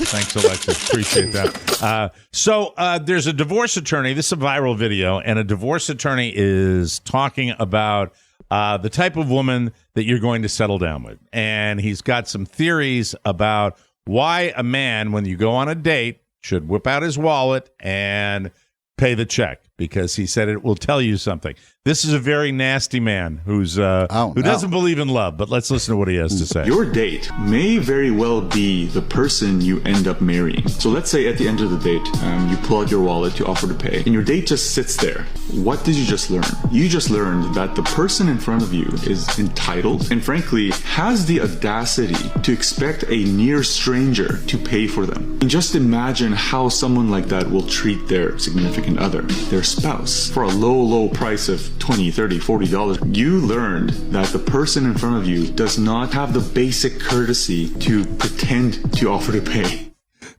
Thanks, Alexis. Appreciate that. So there's a divorce attorney. This is a viral video, and a divorce attorney is talking about the type of woman that you're going to settle down with. And he's got some theories about why a man, when you go on a date, should whip out his wallet and pay the check, because he said it will tell you something. This is a very nasty man who doesn't believe in love, but let's listen to what he has to say. Your date may very well be the person you end up marrying. So let's say at the end of the date, you pull out your wallet, you offer to pay, and your date just sits there. What did you just learn? You just learned that the person in front of you is entitled and frankly has the audacity to expect a near stranger to pay for them. And just imagine how someone like that will treat their significant other, their spouse, for a low price of $20, $30, $40. You learned that the person in front of you does not have the basic courtesy to pretend to offer to pay.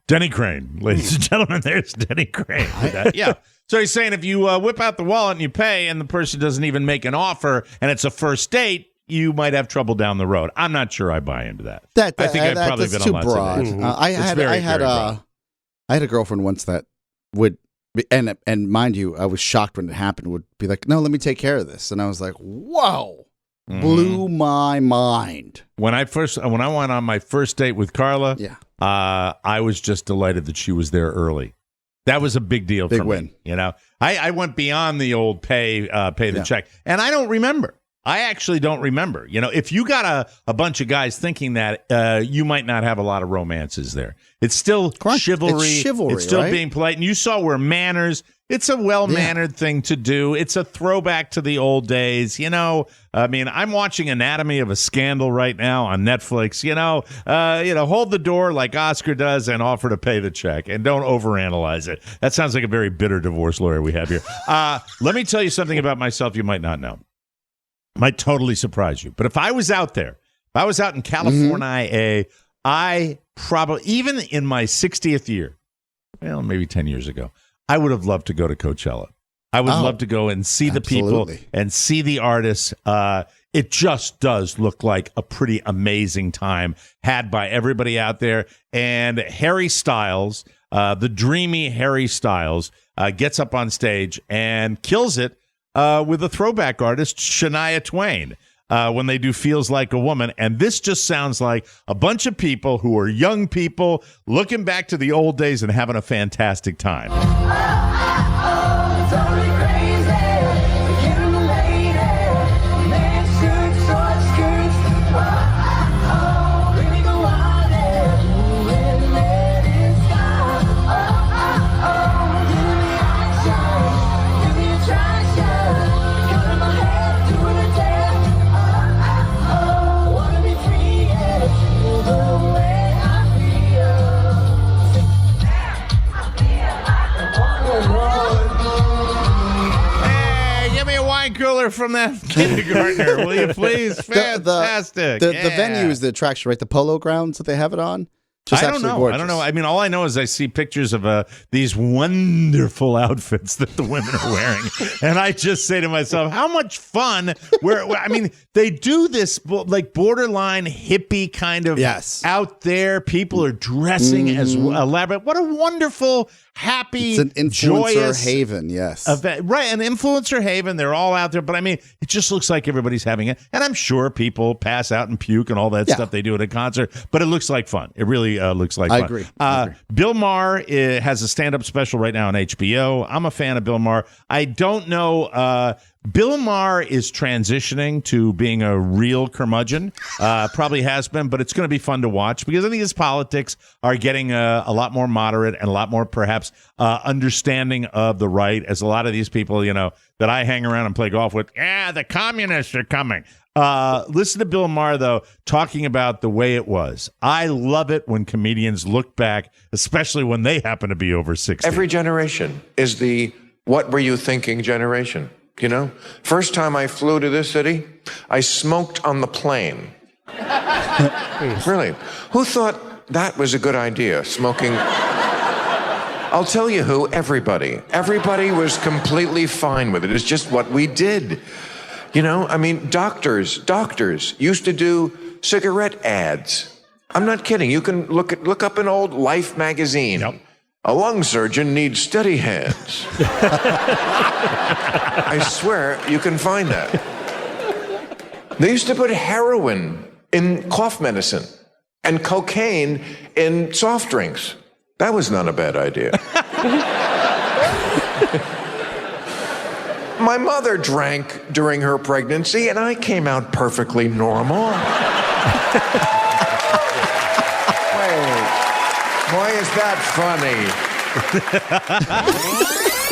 Denny Crane, ladies and gentlemen, there's Denny Crane. Yeah. So he's saying if you whip out the wallet and you pay and the person doesn't even make an offer and it's a first date, you might have trouble down the road. I'm not sure I buy into that. I think I've probably been on lots of dates. I had a girlfriend once that would, and mind you, I was shocked when it happened, would be like, no, let me take care of this. And I was like, whoa, blew my mind. When I went on my first date with Carla, I was just delighted that she was there early. That was a big deal for me. You know, I went beyond the old pay the check, and I don't remember. I actually don't remember. You know, if you got a bunch of guys thinking that, you might not have a lot of romances there. It's still chivalry. It's still being polite. And you saw where manners, it's a well-mannered thing to do. It's a throwback to the old days. You know, I mean, I'm watching Anatomy of a Scandal right now on Netflix. Hold the door like Oscar does and offer to pay the check, and don't overanalyze it. That sounds like a very bitter divorce lawyer we have here. Let me tell you something about myself you might not know. Might totally surprise you. But if I was out there, if I was out in California, I probably, even in my 60th year, well, maybe 10 years ago, I would have loved to go to Coachella. I would love to go and see the people and see the artists. It just does look like a pretty amazing time had by everybody out there. And Harry Styles, the dreamy Harry Styles, gets up on stage and kills it with a throwback artist, Shania Twain. when they do Feels Like a Woman. And this just sounds like a bunch of people who are young people looking back to the old days and having a fantastic time. Cooler from that kindergartner, will you please? Fantastic. The venue is the attraction, right? The polo grounds that they have it on. Just I don't know. Gorgeous. I don't know. I mean, all I know is I see pictures of these wonderful outfits that the women are wearing, and I just say to myself, "How much fun!" I mean, they do this like borderline hippie kind of out there. People are dressing as elaborate. What a wonderful, happy, it's an influencer joyous haven. Yes, event. Right, an influencer haven. They're all out there, but I mean, it just looks like everybody's having it. And I'm sure people pass out and puke and all that stuff they do at a concert, but it looks like fun. It really looks like fun. I agree. Bill Maher has a stand-up special right now on HBO. I'm a fan of Bill Maher. I don't know. Bill Maher is transitioning to being a real curmudgeon. Probably has been, but it's going to be fun to watch because I think his politics are getting a lot more moderate and a lot more perhaps understanding of the right, as a lot of these people, that I hang around and play golf with. Yeah, the communists are coming. Listen to Bill Maher, though, talking about the way it was. I love it when comedians look back, especially when they happen to be over 60. Every generation is the what were you thinking generation. First time I flew to this city, I smoked on the plane. Really? Who thought that was a good idea, smoking? I'll tell you who, everybody. Everybody was completely fine with it. It's just what we did. I mean, doctors used to do cigarette ads. I'm not kidding. You can look up an old Life magazine. Yep. A lung surgeon needs steady hands. I swear you can find that. They used to put heroin in cough medicine and cocaine in soft drinks. That was not a bad idea. My mother drank during her pregnancy, and I came out perfectly normal. Why is that funny?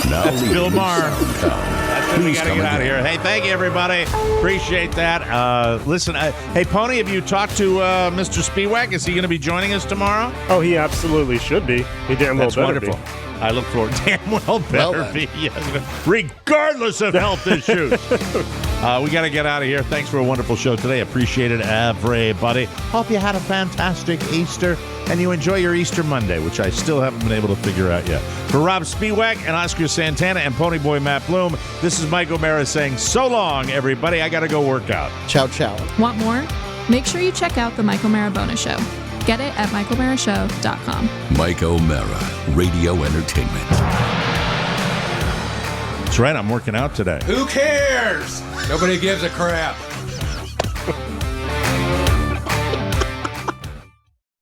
That's Bill Maher. That's when we got to get out of here. Hey, thank you, everybody. Appreciate that. Listen, hey, Pony, have you talked to Mr. Spiewak? Is he going to be joining us tomorrow? Oh, he absolutely should be. He damn well better wonderful. Be. I look forward. Damn well better be. Yes. Regardless of health issues. We got to get out of here. Thanks for a wonderful show today. Appreciate it, everybody. Hope you had a fantastic Easter and you enjoy your Easter Monday, which I still haven't been able to figure out yet. For Rob Spiewak and Oscar Santana and Ponyboy Matt Bloom, this is Mike O'Mara saying so long, everybody. I got to go work out. Ciao, ciao. Want more? Make sure you check out the Mike O'Mara Bonus Show. Get it at MikeO'MaraShow.com. Mike O'Mara, Radio Entertainment. That's right, I'm working out today. Who cares? Nobody gives a crap.